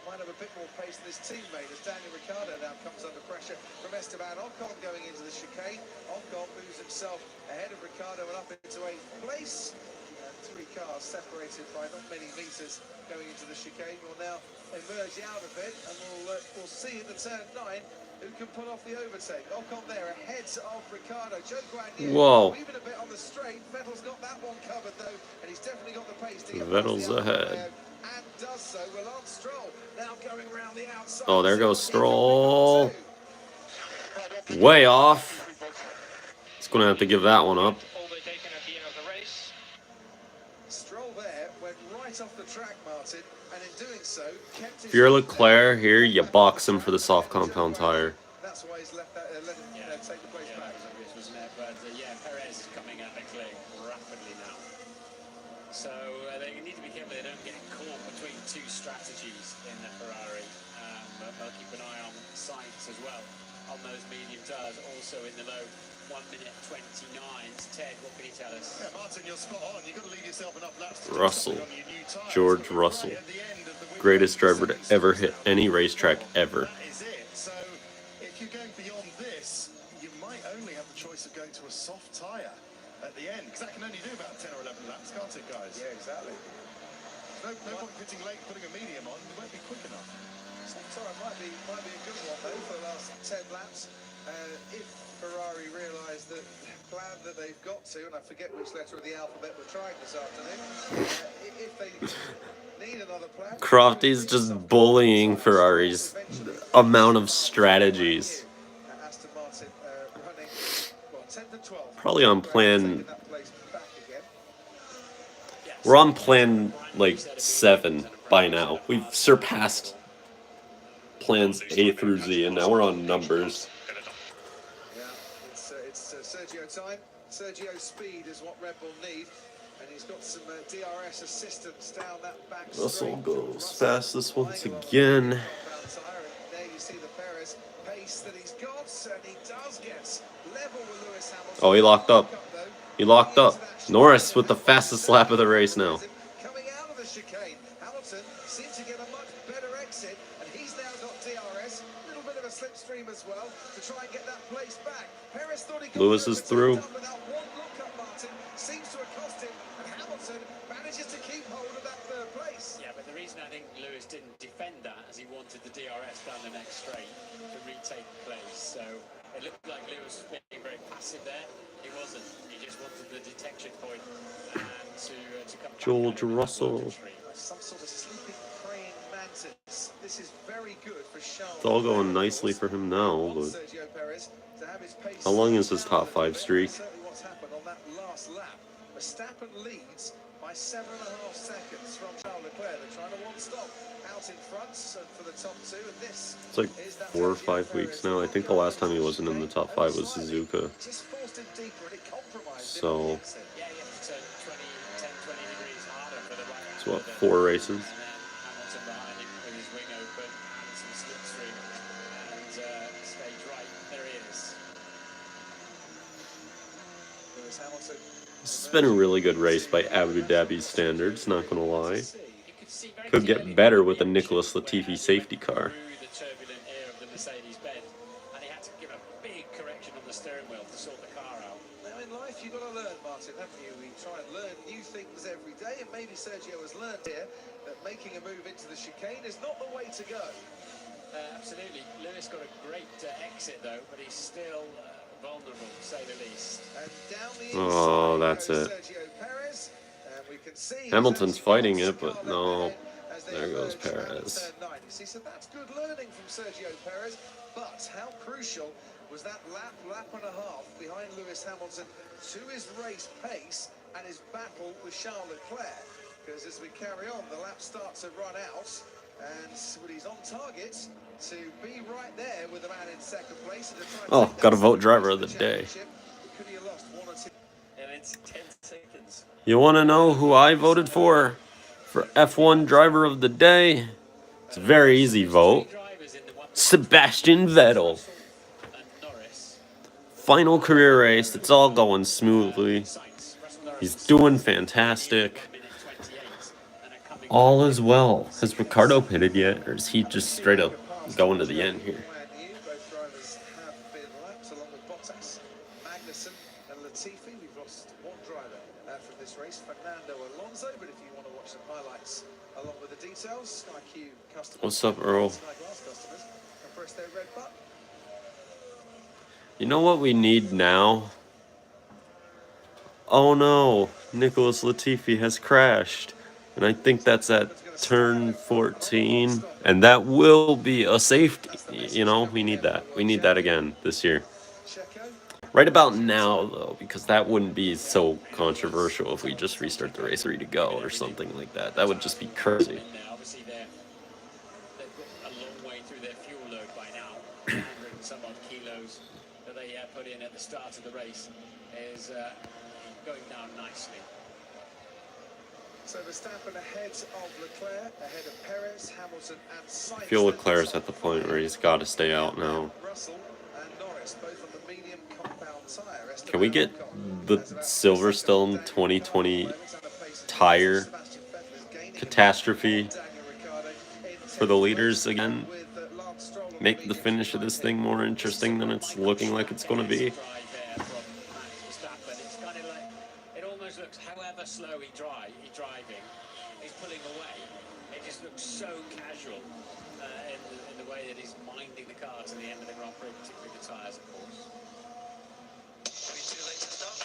Might have a bit more pace than his teammate, as Daniel Ricciardo now comes under pressure from Esteban Ocon going into the chicane. Ocon moves himself ahead of Ricciardo and up into 8th place. And 3 cars separated by not many meters going into the chicane will now emerge out of it, and we'll see in the turn 9 who can pull off the overtake. Ocon there ahead of Ricciardo. Zhou Guanyu weaving a bit on the straight. Vettel's got that one covered though, and he's definitely got the pace to get Vettel's ahead. and does so. Well, on Stroll now going around the outside. Oh, there goes Stroll. Way off. He's going to have to give that one up. Overtaken at the end of the race. Stroll there went right off the track, Martin, and in doing so kept his... If you're Leclerc here, you box him for the soft compound tire. That's why he's let him take the place back. But Perez is coming at Leclerc rapidly now. So they need to be careful they don't get caught between two strategies in the Ferrari. But they'll keep an eye on Sainz as well on those medium tyres, also in the low 1 minute 29s. Ted, what can you tell us? Yeah, Martin, you're spot on. You've got to leave yourself enough laps to Russell. on your new tyres. George Russell. Greatest driver to ever hit any racetrack ever. That is it. So if you're going beyond this, you might only have the choice of going to a soft tyre at the end, because that can only do about 10 or 11 laps, can't it, guys? Yeah, exactly. No point pitting late, putting a medium on. It won't be quick enough. Sorry, might be a good one though for the last 10 laps. If Ferrari realise that the plan that they've got to, and I forget which letter of the alphabet we're trying this afternoon, if they need another plan. Crofty's just bullying Ferrari's amount of strategies. Aston Martin running 10th and 12th. Probably on plan. We're on plan like 7 by now. We've surpassed plans A through Z, and now we're on numbers. Yeah, it's Sergio time. Sergio speed is what Red Bull need, and he's got some DRS assistance down that back. Russell goes fastest once again. There you see the Perez pace that he's got, and he does get level with Lewis Hamilton. Oh, he locked up. He locked up. Norris with the fastest lap of the race now. Coming out of the chicane, Hamilton seemed to get a much better exit, and he's now got DRS, a little bit of a slipstream as well, to try and get that place back. Perez thought he could Lewis is through. without one look up, Martin seems to accost him, and Hamilton manages to keep hold of that 3rd place. Yeah, but the reason I think Lewis didn't defend that is he wanted the DRS down the next straight to retake place. So it looked like Lewis was being very passive there. He wasn't. He just wanted the detection point and to come back. George Russell. Some sort of sleeping, praying mantis. This is very good for Charles. It's all going nicely for him now, but Sergio Perez to have his pace. how long is his top 5 streak? Certainly what's happened on that last lap. Verstappen leads by 7.5 seconds from Charles Leclerc. They're trying to one-stop out in front for the top 2, and this It's like 4 or 5 weeks now. I think the last time he wasn't in the top 5 was Suzuka. just forced him deeper, and it compromised him So- at the exit. Yeah, you have to turn 10, 20 degrees harder for the right. It's what, 4 races? And then Hamilton behind him with his wing Lewis Hamilton. This has been a really good race by Abu Dhabi standards, not gonna lie. Could get better with a Nicholas Latifi safety car. The turbulent air of the Mercedes-Benz, and he had to give a big correction on the steering wheel to sort the car out. Now in life you've got to learn, Martin, haven't you? We try and learn new things every day, and maybe Sergio has learned here that making a move into the chicane is not the way to go. Absolutely. Lewis got a great exit though, but he's still vulnerable, to say the least. And down the Oh, inside that's goes it. Sergio Perez, and we can see Hamilton's he's fighting actually it, but got no. ahead as they There goes emerge around Perez. turn 9. You see, so that's good learning from Sergio Perez, but how crucial was that lap and a half behind Lewis Hamilton to his race pace and his battle with Charles Leclerc? Because as we carry on, the laps start to run out, and he's on target to be right there with the man in second place. And to try and Oh, take got to that vote driver to of the day. championship. Could he have lost 1 or 2? And it's 10 seconds. You want to know who I voted for F1 driver of the day? It's a very easy vote. Sebastian Vettel. Final career race. It's all going smoothly. He's doing fantastic. All is well. Has Ricardo pitted yet, or is he just straight up going to the end here? Both drivers have been lapped along with Bottas, Magnussen and Latifi. We've lost one driver from this race, Fernando Alonso. But if you want to watch some highlights along with the details, SkyQ customers. What's up, Earl? Sky Glass customers can press their red button. You know what we need now? Oh no, Nicholas Latifi has crashed. And I think that's at turn 14. And that will be a safety. You know, we need that. We need that again this year. Right about now, though, because that wouldn't be so controversial if we just restart the race 3 to go or something like that. That would just be crazy. Obviously, they've got a long way through their fuel load by now. 100 and some odd kilos that they put in at the start of the race is going down nicely. So Verstappen ahead of Leclerc, ahead of Perez, Hamilton and Sainz. I feel Leclerc's at the point where he's got to stay out now. Russell and Norris, both on the medium compound tire. Can we get the Silverstone 2020 tire catastrophe for the leaders again? Make the finish of this thing more interesting than it's looking like it's going to be. Looks, however slow he's driving, he's pulling away. It just looks so casual in the way that he's minding the car to the end of the Grand Prix, particularly the tyres, of course. Are we too late to start?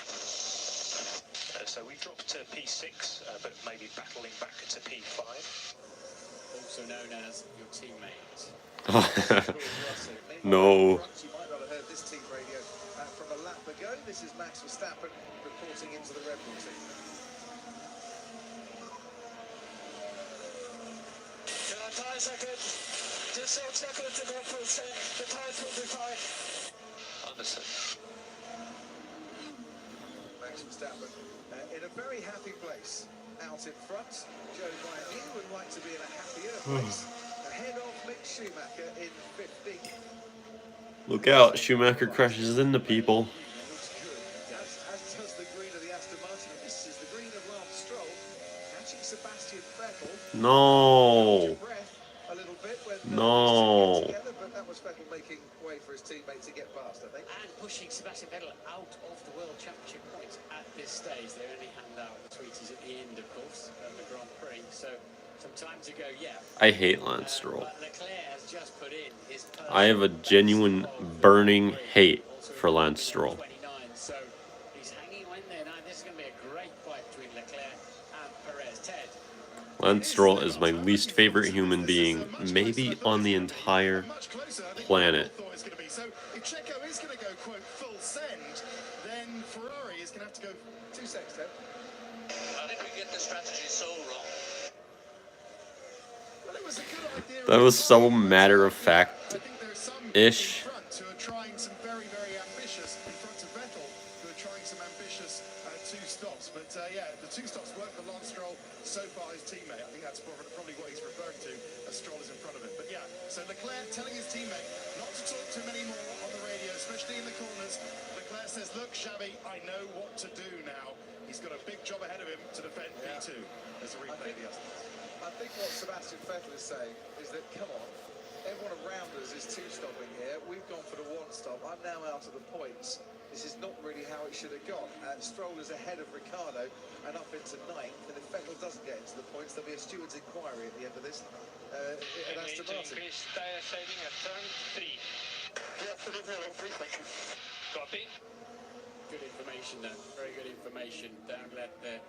So we dropped to P6, but maybe battling back to P5. Also known as your teammate. No. You might not have heard this team radio from a lap ago. This is Max Verstappen reporting into the Red Bull team. Tyres are good. Just so check with the Red Bull saying the tyres will be fine. Understood. Max Verstappen in a very happy place out in front. Joe Guanyu would like to be in a happier place. Ahead of Mick Schumacher in 15th. Look out, Schumacher crashes into people. Looks good. As does the green of the Aston Martin. This is the green of Lance Stroll. Catching Sebastian Vettel. No. A little bit when No. together, but that was Vettel making way for his teammate to get past, I think. And pushing Sebastian Vettel out of the World Championship points at this stage. They only hand out the tweeties at the end, of course, of the Grand Prix. So some time to go, yeah. I hate Lance Stroll. Leclerc has just put in his I have a genuine burning hate for Lance Stroll. 29, so he's hanging on there now. This is going to be a great fight between Leclerc and Perez. Ted. Lance Stroll is my least favorite human being, maybe on the entire planet. So if Checo is going to go, quote, full send, then Ferrari is going to have to go 2 seconds, Ted. How did we get the strategy so wrong? Well, it was a good idea. That was so matter of fact I think there's some ish. in front who are trying some very, very ambitious, in front of Vettel, who are trying some ambitious 2 stops. But yeah, the 2 stops work for Lance Stroll, so far his teammate. I think that's probably what he's referring to, as Stroll is in front of him. But yeah, so Leclerc telling his teammate not to to talk to him anymore on the radio, especially in the corners. Leclerc says, look, Xavi, I know what to do now. He's got a big job ahead of him to defend P2. There's a replay of the I think what Sebastian Vettel is saying is that, come on, everyone around us is two-stopping here. We've gone for the one-stop. I'm now out of the points. This is not really how it should have gone. Stroll is ahead of Ricciardo and up into ninth. And if Vettel doesn't get into the points, there'll be a steward's inquiry at the end of this. At Aston Martin. Tyre saving at turn 3. Copy. Good information then. Very good information. Don't let the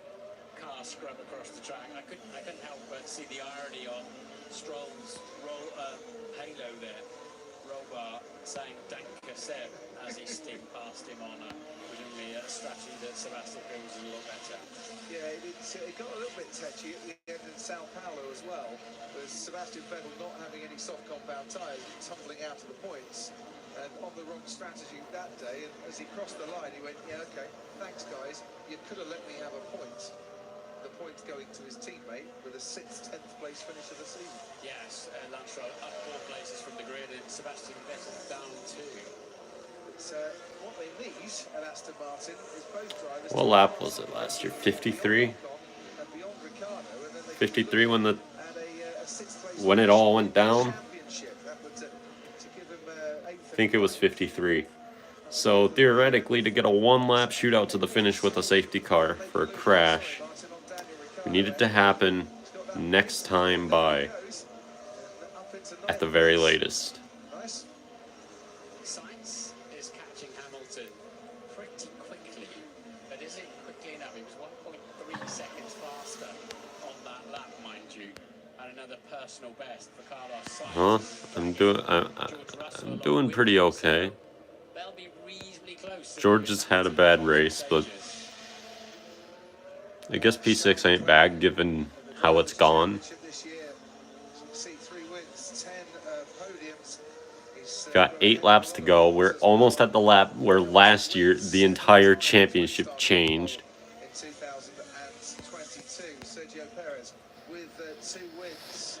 car scrub across the track. I couldn't help but see the irony on Stroll's halo there. Roll bar saying Danke Seb as he steamed past him on presumably a strategy that Sebastian feels is a lot better. Yeah, it got a little bit touchy at the end in Sao Paulo as well, with Sebastian Vettel not having any soft compound tyres, tumbling out of the points, and on the wrong strategy that day. And as he crossed the line, he went, yeah, okay, thanks guys, you could have let me have a point. The points going to his teammate with a 6th, 10th place finish of the season. Yes, Lance Stroll up 4 places from the grid and Sebastian Vettel down 2. It's what they need at Aston Martin is both drivers. What lap was it last year? 53? 53 when it all went down? I think it was 53. So theoretically, to get a one-lap shootout to the finish with a safety car for a crash, we need it to happen next time by, at the very latest. Sainz is catching Hamilton pretty quickly, but is it quickly enough? He was 1.3 seconds faster on that lap, mind you, and another personal best for Carlos Sainz. I'm doing pretty okay. They'll be reasonably close. George has had a bad race, but I guess P6 ain't bad given how it's gone. Got 8 laps to go. We're almost at the lap where last year the entire championship changed. In 2022, Sergio Perez with 2 wins.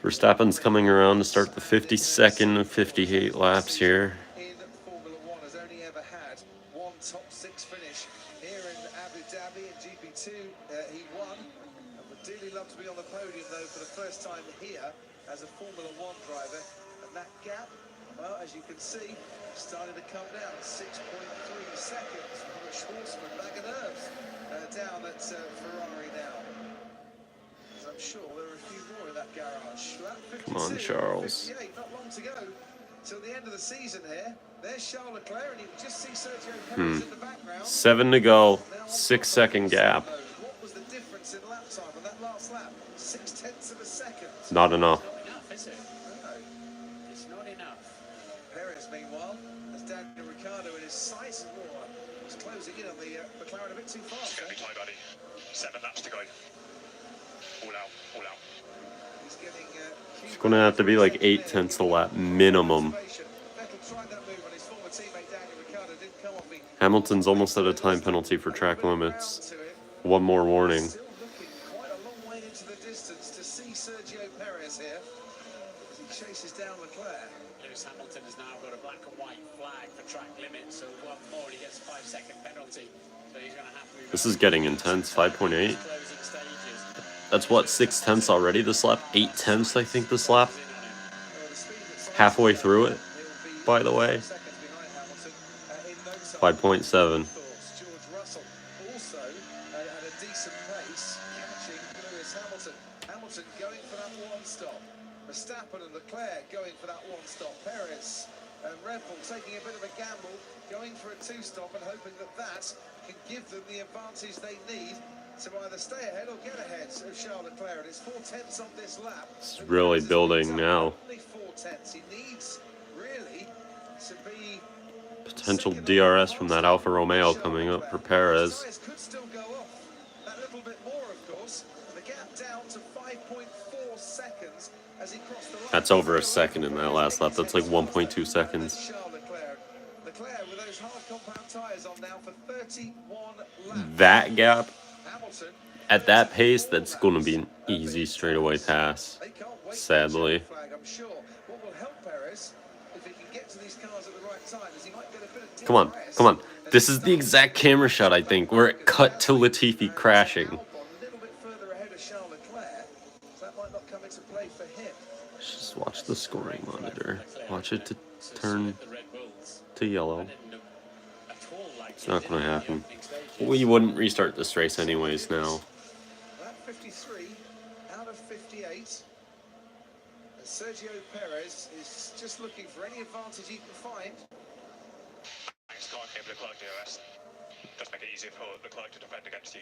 Verstappen's coming around to start the 52nd of 58 laps here. In Formula 1 has only ever had one top 6 finish here in Abu Dhabi in GP2. He won and would dearly love to be on the podium though for the first time here as a Formula 1 driver. And that gap, well, as you can see, starting to come down. 6.3 seconds for the Schwarzman bag of nerves down at Ferrari now. As I'm sure there are a few more in that garage. Lap 52, Come on, Charles. 58, not long to go till the end of the season here. There's Charles Leclerc, and you can just see Sergio Perez in the background. 7 to go, 6-second gap. What was the difference in lap time on that last lap? 0.6 of a second. Not enough. Not enough, is it? No. It's not enough. Perez, meanwhile, has Daniel Ricciardo in his sights. He's closing in on the McLaren a bit too fast. It's going to be tight, buddy. 7 laps to go. All out, all out. He's getting. It's going to have to be like 8 tenths a lap minimum. Hamilton's almost at a time penalty for track limits. One more warning. Still looking quite a long way into the distance to see Sergio Perez here as he chases down Leclerc. Lewis Hamilton has now got a black and white flag for track limits, so one more and he gets a 5-second penalty. So he's going to have to. This is getting intense. 5.8. Closing stages. That's what, 6 tenths already this lap? 8 tenths, I think, this lap. Halfway through it, by the way. 5.7. George Russell also at a decent pace, catching Lewis Hamilton. Hamilton going for that one stop. Verstappen and Leclerc going for that one stop. Perez and Red Bull taking a bit of a gamble, going for a 2-stop and hoping that that can give them the advantage they need to either stay ahead or get ahead of Charles Leclerc. And it's 4 tenths on this lap. It's really building now. Only 4 tenths. He needs really to be. Potential DRS from that Alfa Romeo coming up for Perez. Could still go off that little bit more, of course. The gap down to 5.4 seconds as he crossed the line. That's over a second in that last lap. That's like 1.2 seconds. Leclerc with those hard compound tires on now for 31 laps. That gap, Hamilton, at that pace, that's going to be an easy straightaway pass. they can't wait for the Sadly. flag, I'm sure. What will help Perez if he can get to these cars at the right time, as he might get a bit of DRS. Come on, come on. This is the exact camera shot, I think, where it cut to Latifi crashing. A little bit further ahead of Charles Leclerc, so that might not come into play for him. Just watch the scoring monitor. Watch it to turn to yellow. It's not going to happen. We wouldn't restart this race anyways now. Lap 53 out of 58. And Sergio Perez is just looking for any advantage he can find. Thanks, can't give Leclerc DRS. Just make it easier for Leclerc to defend against you.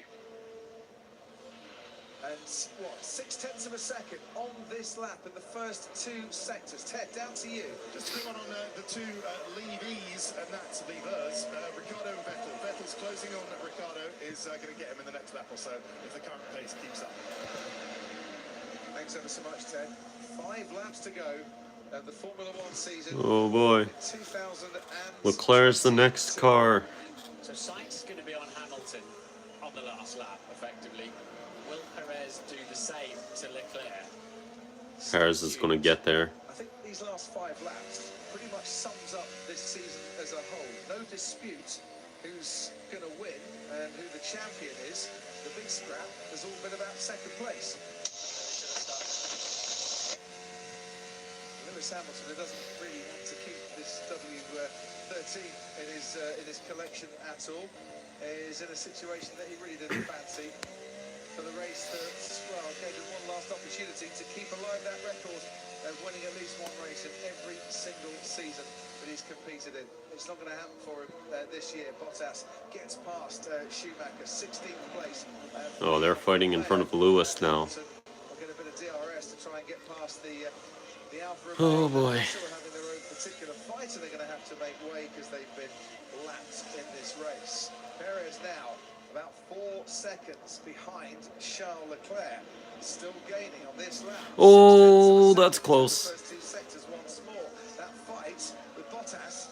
And what, 0.6 of a second on this lap in the first two sectors. Ted, down to you. Just a quick one on the two leadees, and that's leavers, Ricciardo and Vettel. Vettel's closing on Ricciardo is going to get him in the next lap or so if the current pace keeps up. Thanks ever so much, Ted. 5 laps to go of the Formula One season. Oh boy. Leclerc's the next car. So Sainz is going to be on Hamilton on the last lap, effectively. Will Perez do the same to Leclerc? Perez is going to get there. I think these last 5 laps pretty much sums up this season as a whole. No dispute who's going to win and who the champion is. The big scrap has all been about second place. Lewis Hamilton, who doesn't really want to keep this W13 in his collection at all, is in a situation that he really didn't fancy. For the race that, well, gave him one last opportunity to keep alive that record of winning at least one race in every single season that he's competed in. It's not going to happen for him this year. Bottas gets past Schumacher, 16th place. Oh, they're fighting in front of Lewis now. We'll get a bit of DRS to try and get past the Alfa. Oh boy. Still having their own particular fight, and they're going to have to make way because they've been lapped in this race. Perez now about 4 seconds behind Charles Leclerc, still gaining on this lap. Oh, that's close. First 2 sectors once more. That fight with Bottas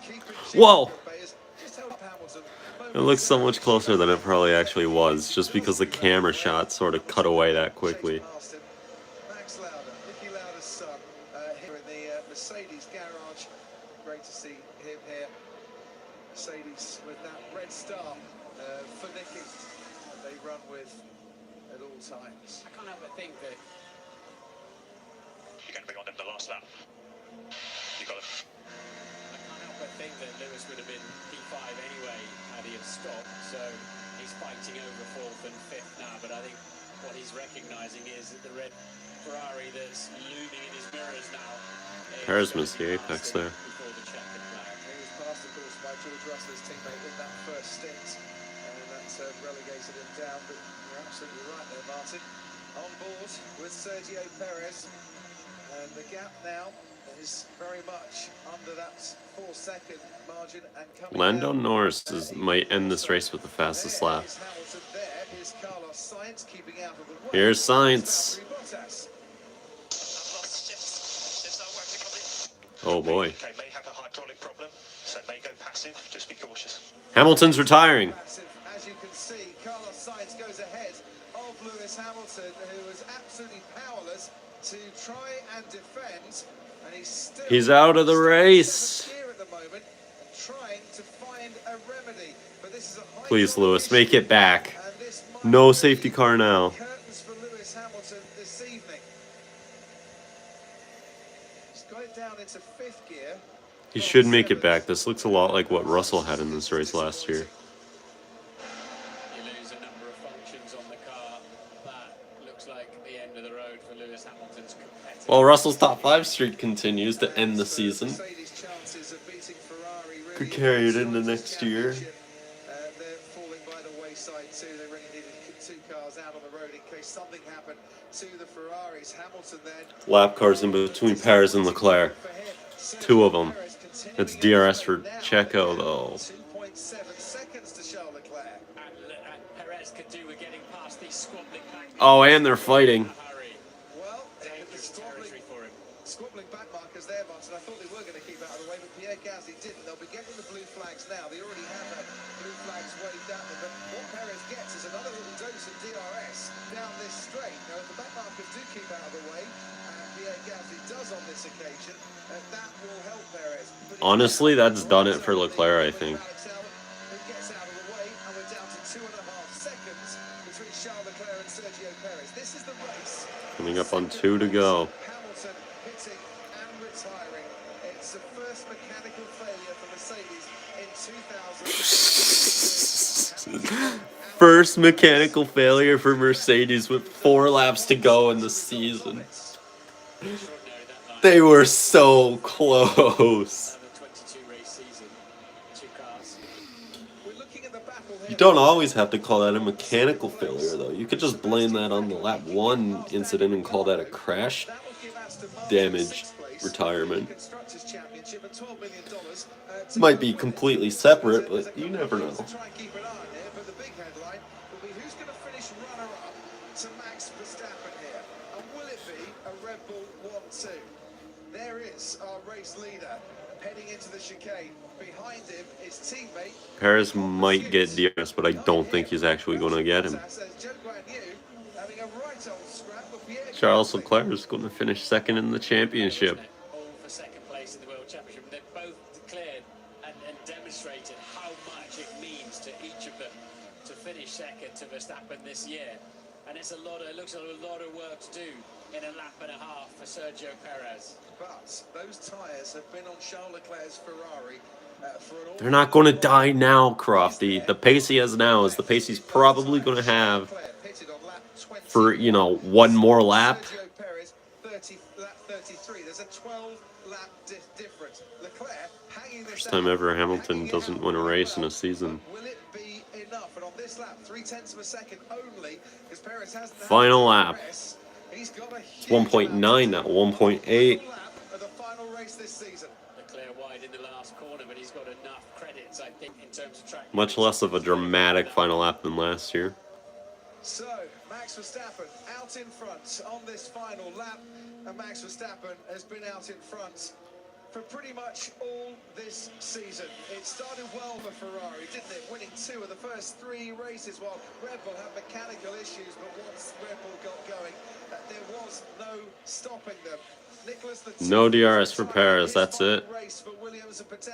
keeping Whoa. just held up Hamilton. It looks so much closer than it probably actually was, just because the camera shot sort of cut away that quickly. Max Lauda, Niki Lauda's son, here in the Mercedes garage. Great to see him here. Mercedes with that red star for Niki. They run with at all times. I can't help but think that You're going to be on them the last lap. You got it. I can't help but think that Lewis would have been P5 anyway had he have stopped. So he's fighting over 4th and 5th now. But I think what he's recognising is that the red Ferrari that's looming in his mirrors now. Perez missed the apex there. Before the checkered flag. He was passed, of course, by George Russell's teammate in that first stint. And that's relegated him down. But you're absolutely right there, Martin. On board with Sergio Perez. And the gap now is very much under that 4-second margin. And coming Lando down, Norris might end this race with the fastest lap. There is Hamilton there. Here's Carlos Sainz keeping out of the way. Here's Sainz. Bottas. Oh boy. Okay, may have a hydraulic problem, so may go passive. Just be cautious. Hamilton's retiring. As you can see, Carlos Sainz goes ahead of Lewis Hamilton, who was absolutely powerless to try and defend, and he's out of the race. At the moment, and trying to find a remedy. But this is a Please, Lewis, make it back. No safety car now. Curtains for Lewis Hamilton this evening. He's got it down into 5th gear. He should make it back. This looks a lot like what Russell had in this race last year. You lose a number of functions on the car. That looks like the end of the road for Lewis Hamilton's competitor. Well, Russell's top 5 streak continues to end the season. Mercedes' chances of beating Ferrari really Could carry it into next year. They're falling by the wayside too. They really needed 2 cars out on the road in case something happened to the Ferraris. Hamilton then. Lap cars in between Perez and Leclerc. 2 of them. It's DRS for Checo, though. 2.7 seconds to Charles Leclerc. And Perez could do with getting past these squabbling back. Oh, and they're fighting. Well, Dangerous territory for him. squabbling back markers there, Martin. I thought they were going to keep out of the way, but Pierre Gasly didn't. They'll be getting the blue flags now. They already have had blue flags waved at them, but what Perez gets is another little dose of DRS down this straight. Now, if the back markers do keep out of the way, he FIA Gasly does on this occasion, that will help Perez. Honestly, that's done it for Leclerc, I think. Who gets out of the way, and we're down to 2.5 seconds between Charles Leclerc and Sergio Perez. This is the race. Coming up on 2 to go. Hamilton hitting and retiring. It's the first mechanical failure for Mercedes in 2000. First mechanical failure for Mercedes with 4 laps to go in the season. They were so close. You don't always have to call that a mechanical failure, though. You could just blame that on the lap 1 incident and call that a crash damage retirement. Might be completely separate, but you never know. Who's going to finish runner-up to Max Verstappen here? And will it be a Red Bull 1-2? There is our race leader heading into the chicane. Behind him is teammate. Perez might get DRS, but I don't think he's actually going to get him. Charles Leclerc is going to finish second in the championship. All for second place in the World Championship. They've both declared and demonstrated how much it means to each of them to finish second to Verstappen this year. And it's it looks like a lot of work to do in a lap and a half for Sergio Perez. But those tyres have been on Charles Leclerc's Ferrari for an They're not going to die now, Crofty. The pace he has now is the pace he's probably going to have for, you know, one more lap. Sergio Perez, lap 33. There's a 12-lap difference. Leclerc hanging this First time ever Hamilton doesn't win a race in a season. Will it be enough? And on this lap, 0.3 of a second only, because Perez hasn't had Final lap. He's got a huge 1.9, not 1.8. lap of the final race this season. Leclerc wide in the last corner, but he's got enough credits, I think, in terms of track. Much less of a dramatic final lap than last year. So, Max Verstappen out in front on this final lap, and Max Verstappen has been out in front for pretty much all this season. It started well for Ferrari, didn't it? Winning 2 of the first 3 races while Red Bull had mechanical issues, but once Red Bull got going, there was no stopping them. No DRS for Perez, that's it.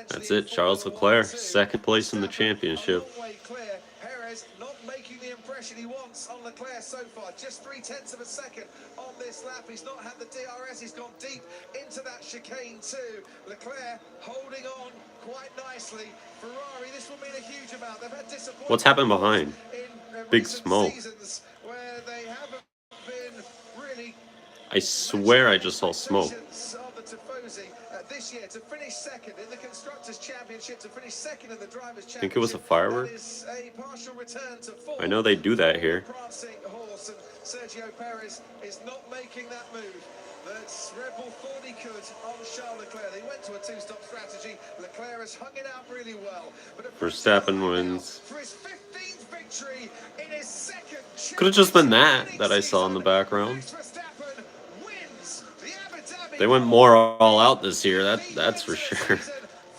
That's it, Charles Leclerc, second place in the championship. Perez not making the impression he wants on Leclerc so far. Just 0.3 of a second on this lap. He's not had the DRS. He's gone deep into that chicane too. Leclerc holding on quite nicely. Ferrari, this will mean a huge amount. They've had disappointment. What's happened behind? Big smoke. Where they haven't been really. I swear I just saw smoke. This year to finish second in the Constructors' Championship, to finish second in the Drivers' Championship. Think it was a firework? I know they do that here. Prancing horse, and Sergio Perez is not making that move. But Red Bull thought he could on Charles Leclerc. They went to a 2-stop strategy. Leclerc has hung it out really well. But Verstappen wins. For his 15th victory in his second. Could have just been that I saw in the background. They went more all out this year, that's for sure.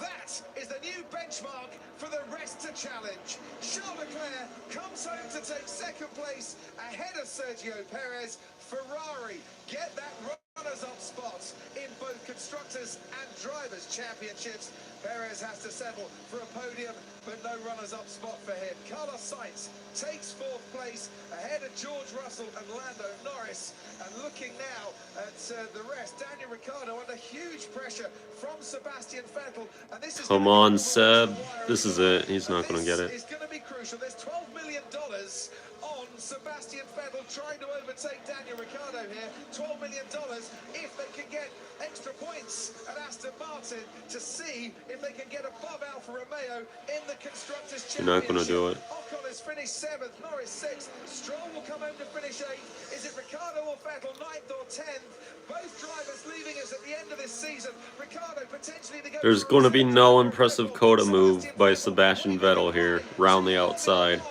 That is the new benchmark for the rest to challenge. Charles Leclerc comes home to take second place ahead of Sergio Perez. Ferrari get that runners-up spot in both Constructors and Drivers' Championships. Perez has to settle for a podium, but no runners-up spot for him. Carlos Sainz takes 4th place ahead of George Russell and Lando Norris. And looking now at the rest, Daniel Ricciardo under huge pressure from Sebastian Vettel. And this is Come on, Seb. This is it. He's not going to get it. It's going to be crucial. There's $12 million on Sebastian Vettel trying to overtake Daniel Ricciardo here. $12 million if they can get extra points at Aston Martin to see if they can get above Alfa Romeo in the Constructors' Championship. You're not going to do it. Ocon has finished 7th, Norris 6th. Stroll will come home to finish 8th. Is it Ricciardo or Vettel, 9th or 10th? Both drivers leaving us at the end of this season. Ricciardo potentially to go. There's going to be no impressive coda move by Sebastian Vettel here, round the outside.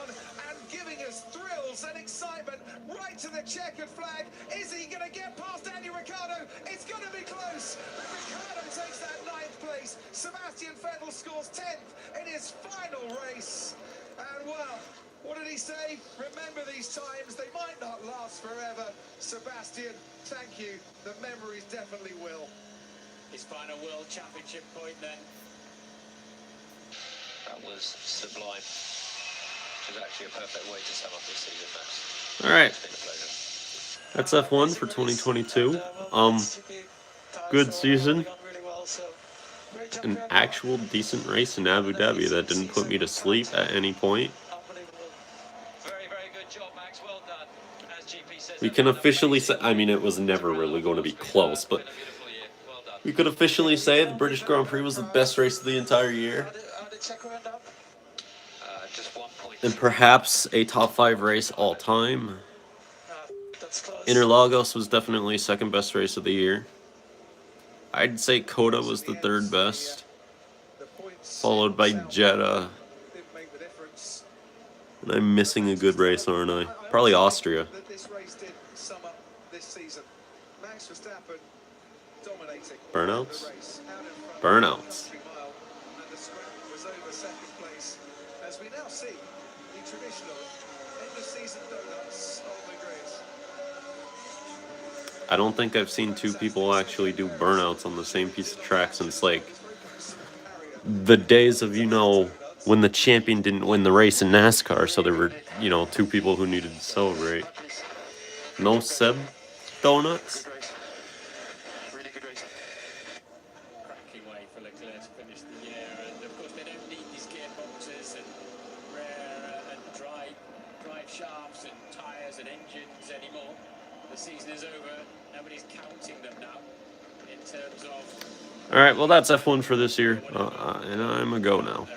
And giving us thrills and excitement right to the checkered flag. Is he going to get past Daniel Ricciardo? It's going to be close. Ricciardo takes that 9th place. Sebastian Vettel scores 10th in his final race. And well, What did he say? Remember these times, they might not last forever. Sebastian, thank you. The memories definitely will. His final World Championship point then. That was sublime. Which is actually a perfect way to sum up this season, Max. All right, It's been a pleasure. that's F1 for 2022. Good season. An actual decent race in Abu Dhabi that didn't put me to sleep at any point. Very, very good job, Max. Well done. As GP says, We can officially say, I mean, it was never really going to be close, but we could officially say the British Grand Prix was the best race of the entire year. just 1 point. And perhaps a top 5 race all time. Interlagos was definitely second best race of the year. I'd say Coda was the third best, followed by Jeddah. And I'm missing a good race, aren't I? Probably Austria. Burnouts? Burnouts. As we now see the traditional end of season donuts on the grid. I don't think I've seen two people actually do burnouts on the same piece of track since, like, the days of, you know, when the champion didn't win the race in NASCAR, so there were, you know, two people who needed to celebrate. No Seb donuts? Really good race. Cracking way for Leclerc to finish the year, and of course they don't need these gearboxes and rare and drive shafts and tyres and engines anymore. The season is over. Nobody's counting them now in terms of... All right, well, that's F1 for this year, and I'm a go now.